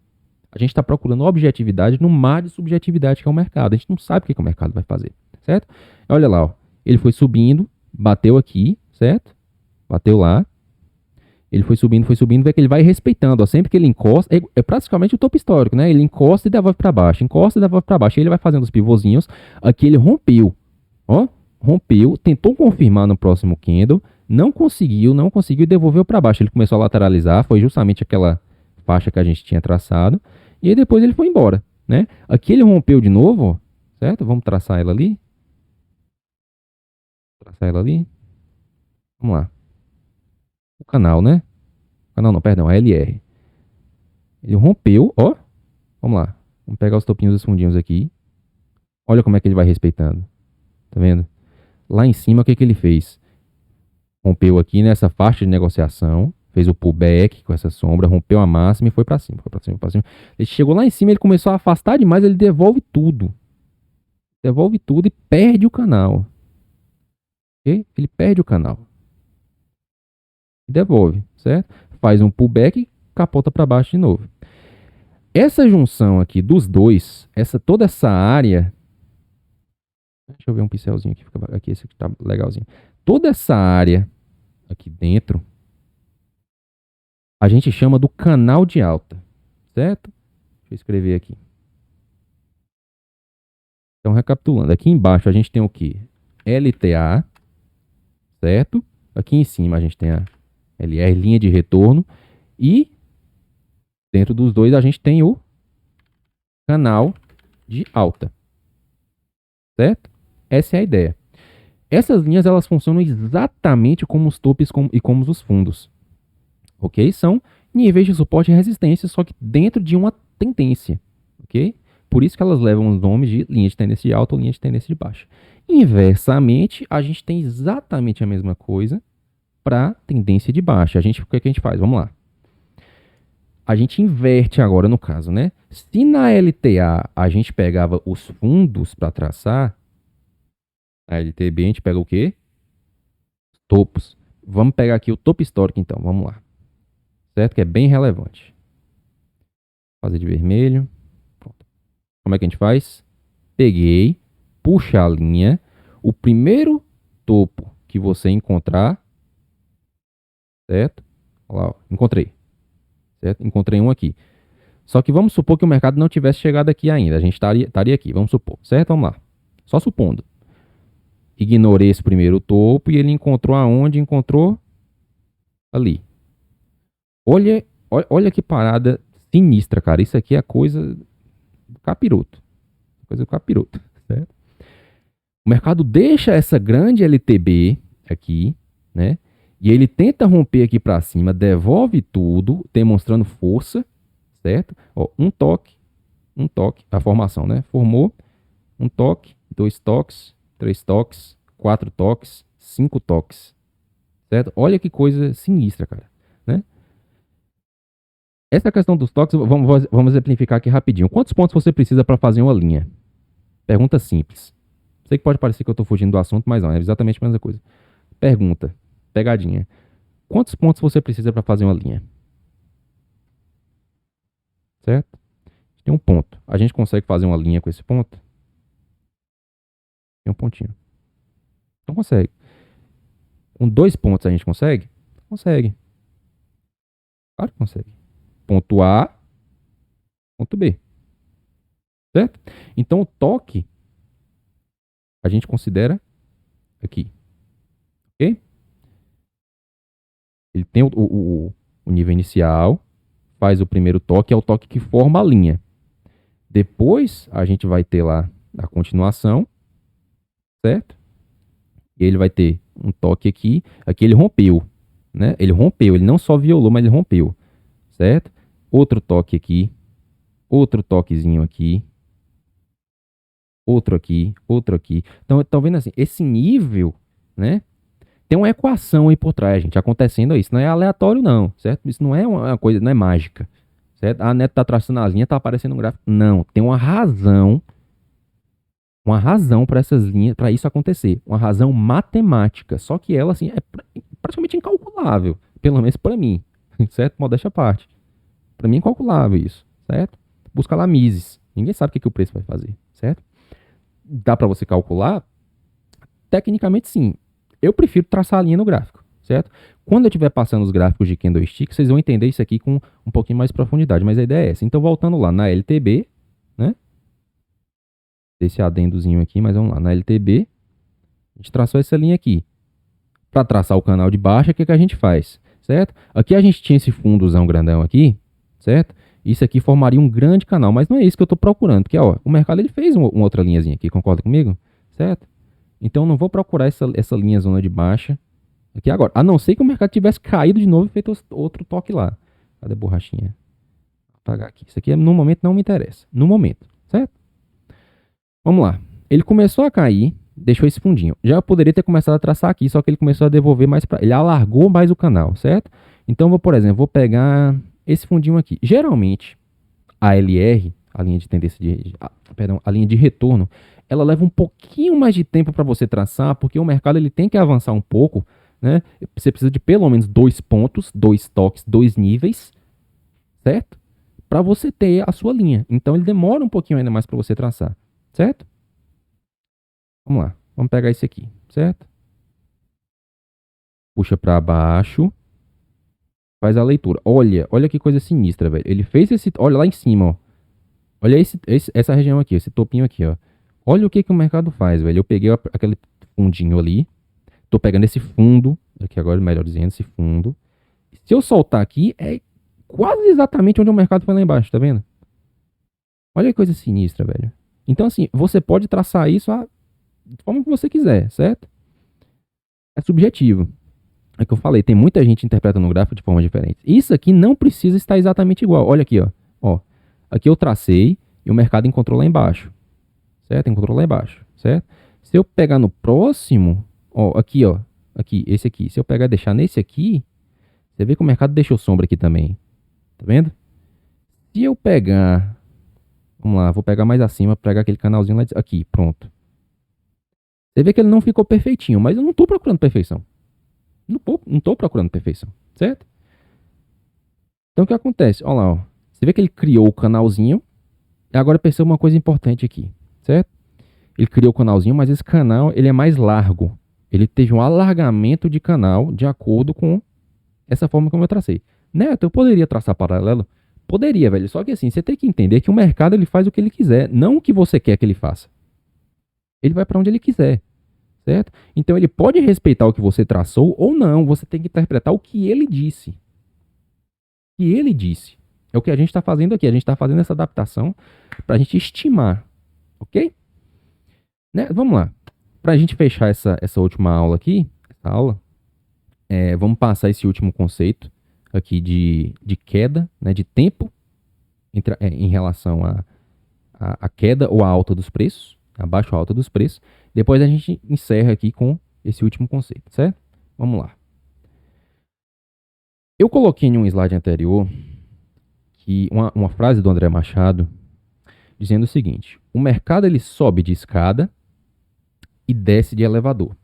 A gente está procurando objetividade no mar de subjetividade que é o mercado. A gente não sabe o que o mercado vai fazer, certo? Olha lá, ó. Ele foi subindo, bateu aqui, certo? Bateu lá. Ele foi subindo, vê que ele vai respeitando. Ó. Sempre que ele encosta, é praticamente o topo histórico, né? Ele encosta e devolve para baixo, encosta e devolve para baixo. Aí ele vai fazendo os pivôzinhos. Aqui ele rompeu, ó, rompeu, tentou confirmar no próximo candle, não conseguiu, e devolveu para baixo. Ele começou a lateralizar, foi justamente aquela faixa que a gente tinha traçado. E aí depois ele foi embora, né? Aqui ele rompeu de novo, ó, certo? Vamos traçar ela ali. Traçar ela ali. Vamos lá. O canal, né? Canal não, perdão, a LR. Ele rompeu, ó. Vamos lá. Vamos pegar os topinhos dos fundinhos aqui. Olha como é que ele vai respeitando. Tá vendo? Lá em cima, o que, que ele fez? Rompeu aqui nessa faixa de negociação. Fez o pullback com essa sombra. Rompeu a máxima e foi para cima. Foi para cima, foi pra cima. Ele chegou lá em cima, ele começou a afastar demais. Ele devolve tudo. Devolve tudo e perde o canal. Ok? Ele perde o canal. E devolve, certo? Faz um pullback e capota para baixo de novo. Essa junção aqui dos dois, toda essa área. Deixa eu ver um pincelzinho aqui, aqui esse aqui tá legalzinho. Toda essa área aqui dentro, a gente chama do canal de alta, certo? Deixa eu escrever aqui. Então, recapitulando, aqui embaixo a gente tem o que? LTA, certo? Aqui em cima a gente tem a LR, linha de retorno, e dentro dos dois a gente tem o canal de alta, certo? Essa é a ideia. Essas linhas elas funcionam exatamente como os topos e como os fundos, ok? São níveis de suporte e resistência, só que dentro de uma tendência, ok? Por isso que elas levam os nomes de linha de tendência de alta ou linha de tendência de baixa. Inversamente, a gente tem exatamente a mesma coisa para tendência de baixa. O que, que a gente faz? Vamos lá. A gente inverte agora no caso, né? Se na LTA a gente pegava os fundos para traçar, a LTB a gente pega o quê? Topos. Vamos pegar aqui o topo histórico então, vamos lá. Certo? Que é bem relevante. Fazer de vermelho. Pronto. Como é que a gente faz? Peguei, puxa a linha. O primeiro topo que você encontrar, certo? Olha lá, ó, encontrei. Certo? Encontrei um aqui. Só que vamos supor que o mercado não tivesse chegado aqui ainda. A gente estaria aqui, vamos supor. Certo? Vamos lá. Só supondo. Ignorei esse primeiro topo e ele encontrou aonde? Encontrou ali. Olha que parada sinistra, cara. Isso aqui é coisa do capiroto. Coisa do capiroto, certo? O mercado deixa essa grande LTB aqui, né? E ele tenta romper aqui para cima, devolve tudo, demonstrando força, certo? Ó, um toque, a formação, né? Formou um toque, dois toques, três toques, quatro toques, cinco toques, certo? Olha que coisa sinistra, cara, né? Essa questão dos toques, vamos exemplificar aqui rapidinho. Quantos pontos você precisa para fazer uma linha? Pergunta simples. Sei que pode parecer que eu estou fugindo do assunto, mas não, é exatamente a mesma coisa. Pergunta, pegadinha. Quantos pontos você precisa para fazer uma linha? Certo? Tem um ponto. A gente consegue fazer uma linha com esse ponto? Tem um pontinho. Não consegue. Com dois pontos a gente consegue? Consegue. Claro que consegue. Ponto A, ponto B. Certo? Então o toque a gente considera aqui. Ok? Ele tem o nível inicial, faz o primeiro toque, é o toque que forma a linha. Depois a gente vai ter lá a continuação, certo? E ele vai ter um toque aqui. Aqui ele rompeu, né? Ele rompeu, ele não só violou, mas ele rompeu, certo? Outro toque aqui, outro toquezinho aqui, outro aqui, outro aqui. Então, tá vendo assim, esse nível, né? Tem uma equação aí por trás, gente, acontecendo isso. Não é aleatório, não, certo? Isso não é uma coisa, não é mágica, certo? A Neto tá traçando as linhas, tá aparecendo um gráfico. Não, tem uma razão para essas linhas, para isso acontecer, uma razão matemática. Só que ela, assim, é praticamente incalculável, pelo menos para mim, certo? Modéstia à parte. Para mim é incalculável isso, certo? Busca lá Mises. Ninguém sabe o que, que o preço vai fazer, certo? Dá para você calcular? Tecnicamente, sim. Eu prefiro traçar a linha no gráfico, certo? Quando eu estiver passando os gráficos de candlestick, vocês vão entender isso aqui com um pouquinho mais de profundidade, mas a ideia é essa. Então, voltando lá na LTB, né? Esse adendozinho aqui, mas vamos lá. Na LTB, a gente traçou essa linha aqui. Para traçar o canal de baixa, o que, que a gente faz? Certo? Aqui a gente tinha esse fundozão grandão aqui, certo? Isso aqui formaria um grande canal, mas não é isso que eu estou procurando, porque ó, o mercado ele fez uma outra linhazinha aqui, concorda comigo? Certo? Então eu não vou procurar essa linha zona de baixa aqui agora, a não ser que o mercado tivesse caído de novo e feito outro toque lá. Cadê a borrachinha? Vou apagar aqui. Isso aqui no momento não me interessa. No momento, certo? Vamos lá. Ele começou a cair, deixou esse fundinho. Já poderia ter começado a traçar aqui, só que ele começou a devolver mais para. Ele alargou mais o canal, certo? Então, por exemplo, vou pegar esse fundinho aqui. Geralmente, a LR, a linha de tendência perdão, a linha de retorno, ela leva um pouquinho mais de tempo para você traçar, porque o mercado ele tem que avançar um pouco, né? Você precisa de pelo menos dois pontos, dois toques, dois níveis, certo? Para você ter a sua linha. Então, ele demora um pouquinho ainda mais para você traçar, certo? Vamos lá. Vamos pegar esse aqui, certo? Puxa para baixo. Faz a leitura. Olha que coisa sinistra, velho. Ele fez esse. Olha lá em cima, ó. Olha essa região aqui, esse topinho aqui, ó. Olha o que, que o mercado faz, velho. Eu peguei aquele fundinho ali. Tô pegando esse fundo. Aqui agora, melhor dizendo, esse fundo. Se eu soltar aqui, é quase exatamente onde o mercado foi lá embaixo, tá vendo? Olha que coisa sinistra, velho. Então, assim, você pode traçar isso de forma que você quiser, certo? É subjetivo. É que eu falei, tem muita gente interpretando o gráfico de forma diferente. Isso aqui não precisa estar exatamente igual. Olha aqui, ó. Ó, aqui eu tracei e o mercado encontrou lá embaixo. Certo? Encontrou lá embaixo, certo? Se eu pegar no próximo, ó, aqui, ó. Aqui, esse aqui. Se eu pegar e deixar nesse aqui, você vê que o mercado deixou sombra aqui também. Tá vendo? Se eu pegar, vamos lá, vou pegar mais acima, pegar aquele canalzinho lá aqui, pronto. Você vê que ele não ficou perfeitinho, mas eu não tô procurando perfeição. Não tô procurando perfeição, certo? Então o que acontece? Olha lá, ó. Você vê que ele criou o canalzinho. E agora perceba uma coisa importante aqui, certo? Ele criou o canalzinho, mas esse canal ele é mais largo. Ele teve um alargamento de canal de acordo com essa forma como eu tracei. Neto, eu poderia traçar paralelo? Poderia, velho. Só que assim, você tem que entender que o mercado ele faz o que ele quiser, não o que você quer que ele faça. Ele vai para onde ele quiser, certo? Então ele pode respeitar o que você traçou ou não. Você tem que interpretar o que ele disse. O que ele disse. É o que a gente está fazendo aqui. A gente está fazendo essa adaptação para a gente estimar, ok? Né? Vamos lá. Para a gente fechar essa última aula aqui, essa aula, vamos passar esse último conceito aqui de queda, né, de tempo em relação à queda ou à alta dos preços, a baixa ou alta dos preços. Depois a gente encerra aqui com esse último conceito, certo? Vamos lá. Eu coloquei em um slide anterior que uma frase do André Machado dizendo o seguinte: o mercado ele sobe de escada e desce de elevador.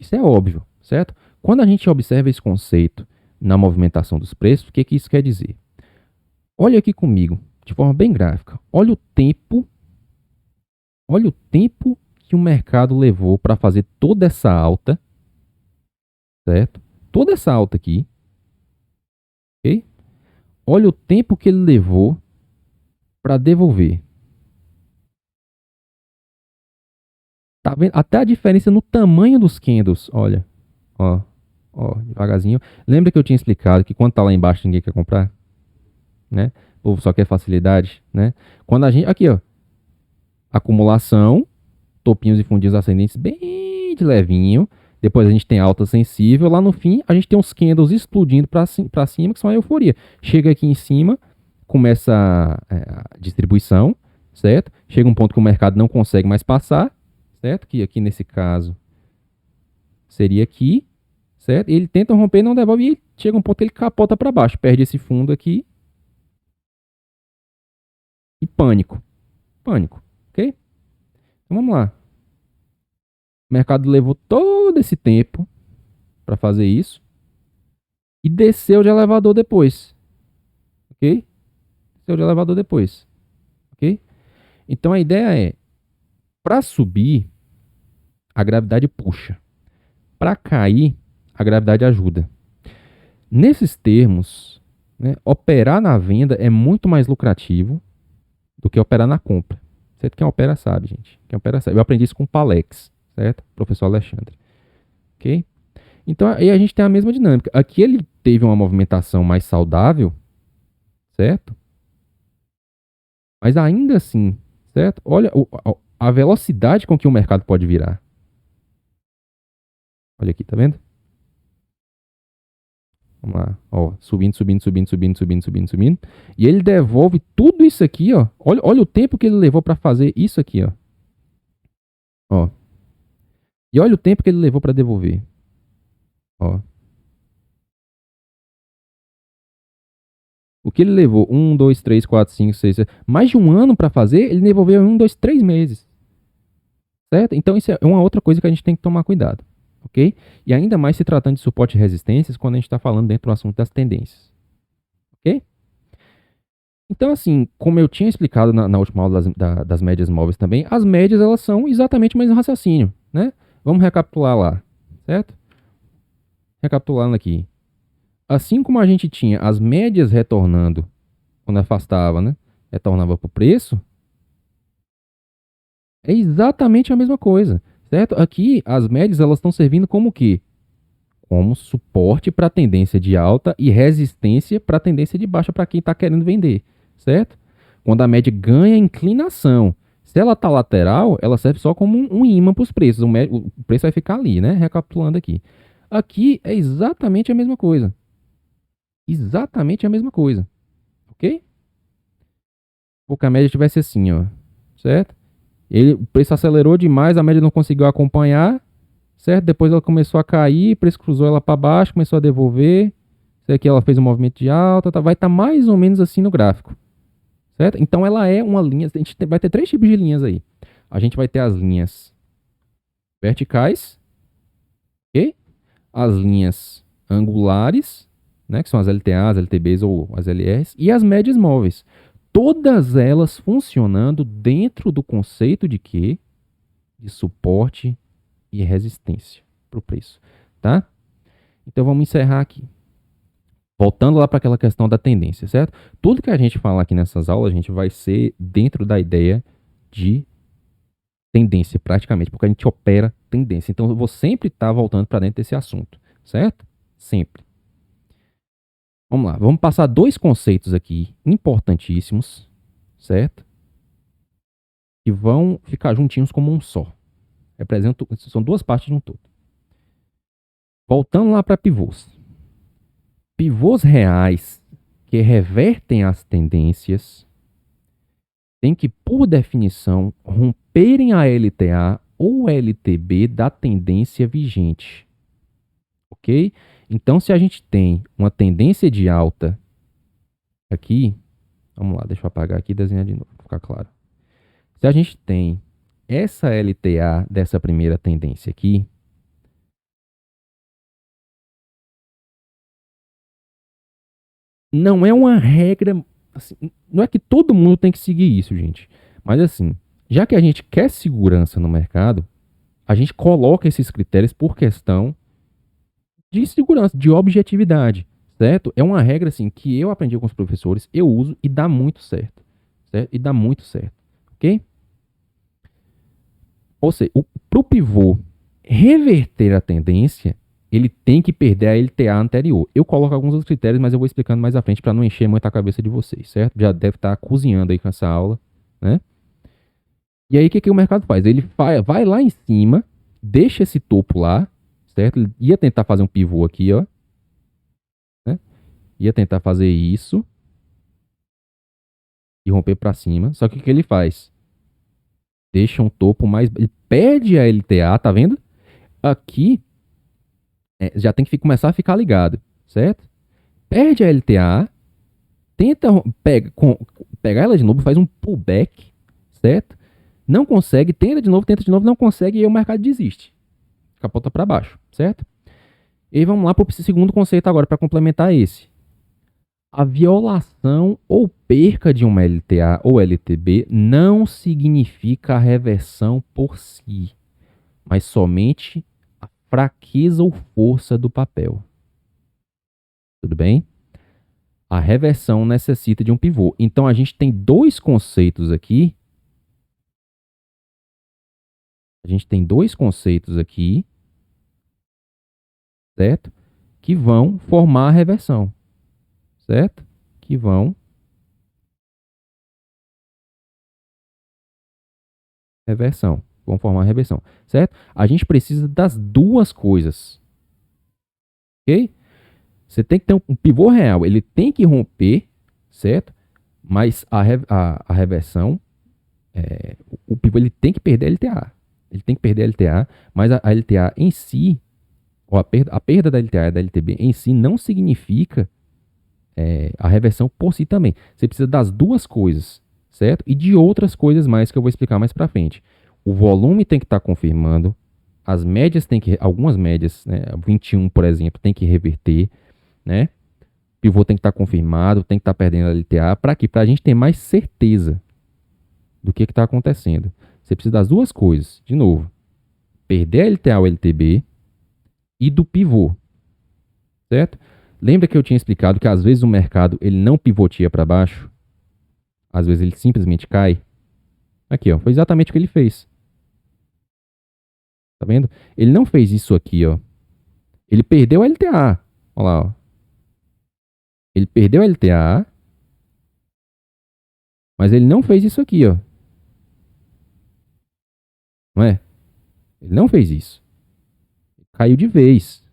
Isso é óbvio, certo? Quando a gente observa esse conceito na movimentação dos preços, o que isso quer dizer? Olha aqui comigo, de forma bem gráfica. Olha o tempo que o mercado levou para fazer toda essa alta, certo? Toda essa alta aqui, ok? Olha o tempo que ele levou para devolver. Tá vendo? Até a diferença no tamanho dos candles, olha. Ó, ó, devagarzinho. Lembra que eu tinha explicado que quando tá lá embaixo ninguém quer comprar, né? O povo só quer facilidade, né? Quando a gente, aqui, ó, acumulação, topinhos e fundinhos ascendentes bem de levinho. Depois a gente tem alta sensível. Lá no fim, a gente tem uns candles explodindo para cima, que são a euforia. Chega aqui em cima, começa a distribuição, certo? Chega um ponto que o mercado não consegue mais passar, certo? Que aqui nesse caso seria aqui, certo? Ele tenta romper, não devolve e chega um ponto que ele capota para baixo, perde esse fundo aqui e pânico. Pânico, ok? Então vamos lá. O mercado levou todo esse tempo para fazer isso e desceu de elevador depois, ok? Desceu de elevador depois, ok? Então a ideia é, para subir, a gravidade puxa. Para cair, a gravidade ajuda. Nesses termos, né, operar na venda é muito mais lucrativo do que operar na compra. Certo? Quem opera sabe, gente. Quem opera sabe. Eu aprendi isso com o Palex, certo? Professor Alexandre. Ok? Então aí a gente tem a mesma dinâmica. Aqui ele teve uma movimentação mais saudável, certo? Mas ainda assim, certo? Olha a velocidade com que o mercado pode virar. Olha aqui, tá vendo? Vamos lá, ó, subindo, subindo, subindo, subindo, subindo, subindo, subindo. E ele devolve tudo isso aqui, ó. Olha o tempo que ele levou para fazer isso aqui, ó. Ó. E olha o tempo que ele levou para devolver. Ó. O que ele levou? 1, 2, 3, 4, 5, 6, 7. Mais de um ano para fazer, ele devolveu em 1, 2, 3 meses. Certo? Então isso é uma outra coisa que a gente tem que tomar cuidado. Ok? E ainda mais se tratando de suporte e resistências, quando a gente está falando dentro do assunto das tendências. Ok? Então, assim, como eu tinha explicado na última aula das médias móveis também, as médias elas são exatamente o mesmo raciocínio, né? Vamos recapitular lá, certo? Recapitulando aqui. Assim como a gente tinha as médias retornando quando afastava, né? Retornava para o preço, é exatamente a mesma coisa, certo? Aqui as médias elas estão servindo como o quê? Como suporte para a tendência de alta e resistência para a tendência de baixa para quem está querendo vender, certo? Quando a média ganha inclinação, se ela está lateral, ela serve só como um imã para os preços. O preço vai ficar ali, né? Recapitulando aqui. Aqui é exatamente a mesma coisa. Exatamente a mesma coisa. Ok? Porque a média tivesse assim, ó. Certo? O preço acelerou demais, a média não conseguiu acompanhar. Certo? Depois ela começou a cair, o preço cruzou ela para baixo, começou a devolver. Isso aqui ela fez um movimento de alta, tá? Vai estar mais ou menos assim no gráfico. Certo? Então ela é uma linha, a gente vai ter três tipos de linhas aí. A gente vai ter as linhas verticais, ok? As linhas angulares né, que são as LTAs, LTBs ou as LRs, e as médias móveis. Todas elas funcionando dentro do conceito de quê? De suporte e resistência para o preço, tá? Então vamos encerrar aqui. Voltando lá para aquela questão da tendência, certo? Tudo que a gente falar aqui nessas aulas, a gente vai ser dentro da ideia de tendência, praticamente, porque a gente opera tendência. Então eu vou sempre estar voltando para dentro desse assunto, certo? Sempre. Vamos lá, vamos passar dois conceitos aqui importantíssimos, certo? Que vão ficar juntinhos como um só. Representam, são duas partes de um todo. Voltando lá para pivôs. Pivôs reais que revertem as tendências têm que, por definição, romperem a LTA ou LTB da tendência vigente. Ok? Então, se a gente tem uma tendência de alta aqui, vamos lá, deixa eu apagar aqui e desenhar de novo, para ficar claro. Se a gente tem essa LTA dessa primeira tendência aqui, não é uma regra, assim, não é que todo mundo tem que seguir isso, gente. Mas assim, já que a gente quer segurança no mercado, a gente coloca esses critérios por questão de segurança, de objetividade, certo? É uma regra assim que eu aprendi com os professores, eu uso e dá muito certo, certo? E dá muito certo, ok? Ou seja, para o pivô reverter a tendência, ele tem que perder a LTA anterior. Eu coloco alguns outros critérios, mas eu vou explicando mais à frente para não encher muito a cabeça de vocês, certo? Já deve estar cozinhando aí com essa aula, né? E aí, o que o mercado faz? Ele vai lá em cima, deixa esse topo lá, certo? Ele ia tentar fazer um pivô aqui, ó, né? Ia tentar fazer isso e romper para cima. Só que o que ele faz? Deixa um topo mais... Ele perde a LTA, tá vendo? Aqui, já tem que começar a ficar ligado, certo? Perde a LTA, tenta pegar ela de novo, faz um pullback, certo? Não consegue, tenta de novo, não consegue e aí o mercado desiste. Capota para baixo, certo? E aí vamos lá para o segundo conceito agora, para complementar esse. A violação ou perca de uma LTA ou LTB não significa a reversão por si, mas somente a fraqueza ou força do papel. Tudo bem? A reversão necessita de um pivô. Então a gente tem dois conceitos aqui. A gente tem dois conceitos aqui, certo? Que vão formar a reversão, certo? Que vão reversão, vão formar a reversão, certo? A gente precisa das duas coisas, ok? Você tem que ter um pivô real, ele tem que romper, certo? Mas a reversão, o pivô ele tem que perder a LTA. Ele tem que perder a LTA, mas a LTA em si, ou a perda da LTA e da LTB em si não significa a reversão por si também. Você precisa das duas coisas, certo? E de outras coisas mais que eu vou explicar mais para frente. O volume tem que estar confirmando, as médias tem que, algumas médias, né, 21, por exemplo, tem que reverter, né? O pivô tem que estar confirmado, tem que estar perdendo a LTA, para quê? Para a gente ter mais certeza do que está acontecendo. Você precisa das duas coisas, de novo, perder a LTA ou LTB e do pivô, certo? Lembra que eu tinha explicado que às vezes o mercado ele não pivotia para baixo? Às vezes ele simplesmente cai? Aqui, ó, foi exatamente o que ele fez. Tá vendo? Ele não fez isso aqui, ó. Ele perdeu a LTA. Olha lá, ó. Ele perdeu a LTA, mas ele não fez isso aqui, ó. Não é? Ele não fez isso. Caiu de vez.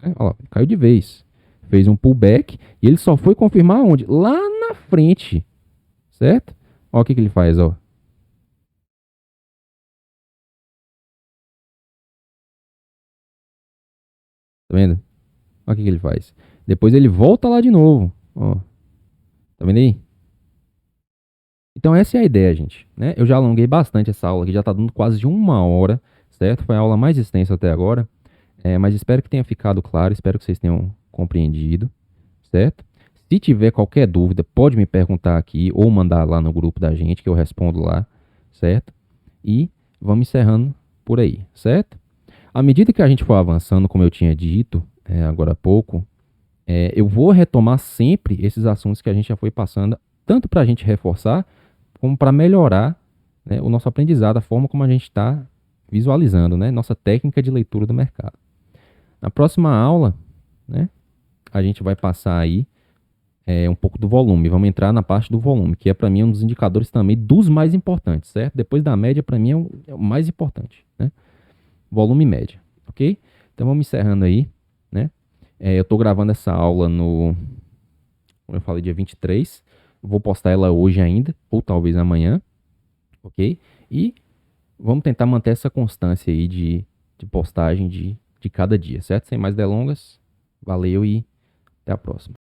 Olha lá, caiu de vez. Fez um pullback e ele só foi confirmar onde? Lá na frente. Certo? Olha o que ele faz, ó. Tá vendo? Olha o que ele faz. Depois ele volta lá de novo. Ó. Tá vendo aí? Então essa é a ideia, gente. Né? Eu já alonguei bastante essa aula aqui, já está dando quase de uma hora, certo? Foi a aula mais extensa até agora. Mas espero que tenha ficado claro, espero que vocês tenham compreendido, certo? Se tiver qualquer dúvida, pode me perguntar aqui ou mandar lá no grupo da gente que eu respondo lá, certo? E vamos encerrando por aí, certo? À medida que a gente for avançando, como eu tinha dito agora há pouco, eu vou retomar sempre esses assuntos que a gente já foi passando, tanto para a gente reforçar, como para melhorar, né, o nosso aprendizado, a forma como a gente está visualizando, né, nossa técnica de leitura do mercado. Na próxima aula, né, a gente vai passar aí um pouco do volume. Vamos entrar na parte do volume, que é para mim um dos indicadores também dos mais importantes, certo? Depois da média, para mim é o mais importante, né? Volume e média, ok? Então vamos encerrando aí, né? Eu estou gravando essa aula no, como eu falei, dia 23. Vou postar ela hoje ainda, ou talvez amanhã, ok? E vamos tentar manter essa constância aí de postagem de cada dia, certo? Sem mais delongas, valeu e até a próxima.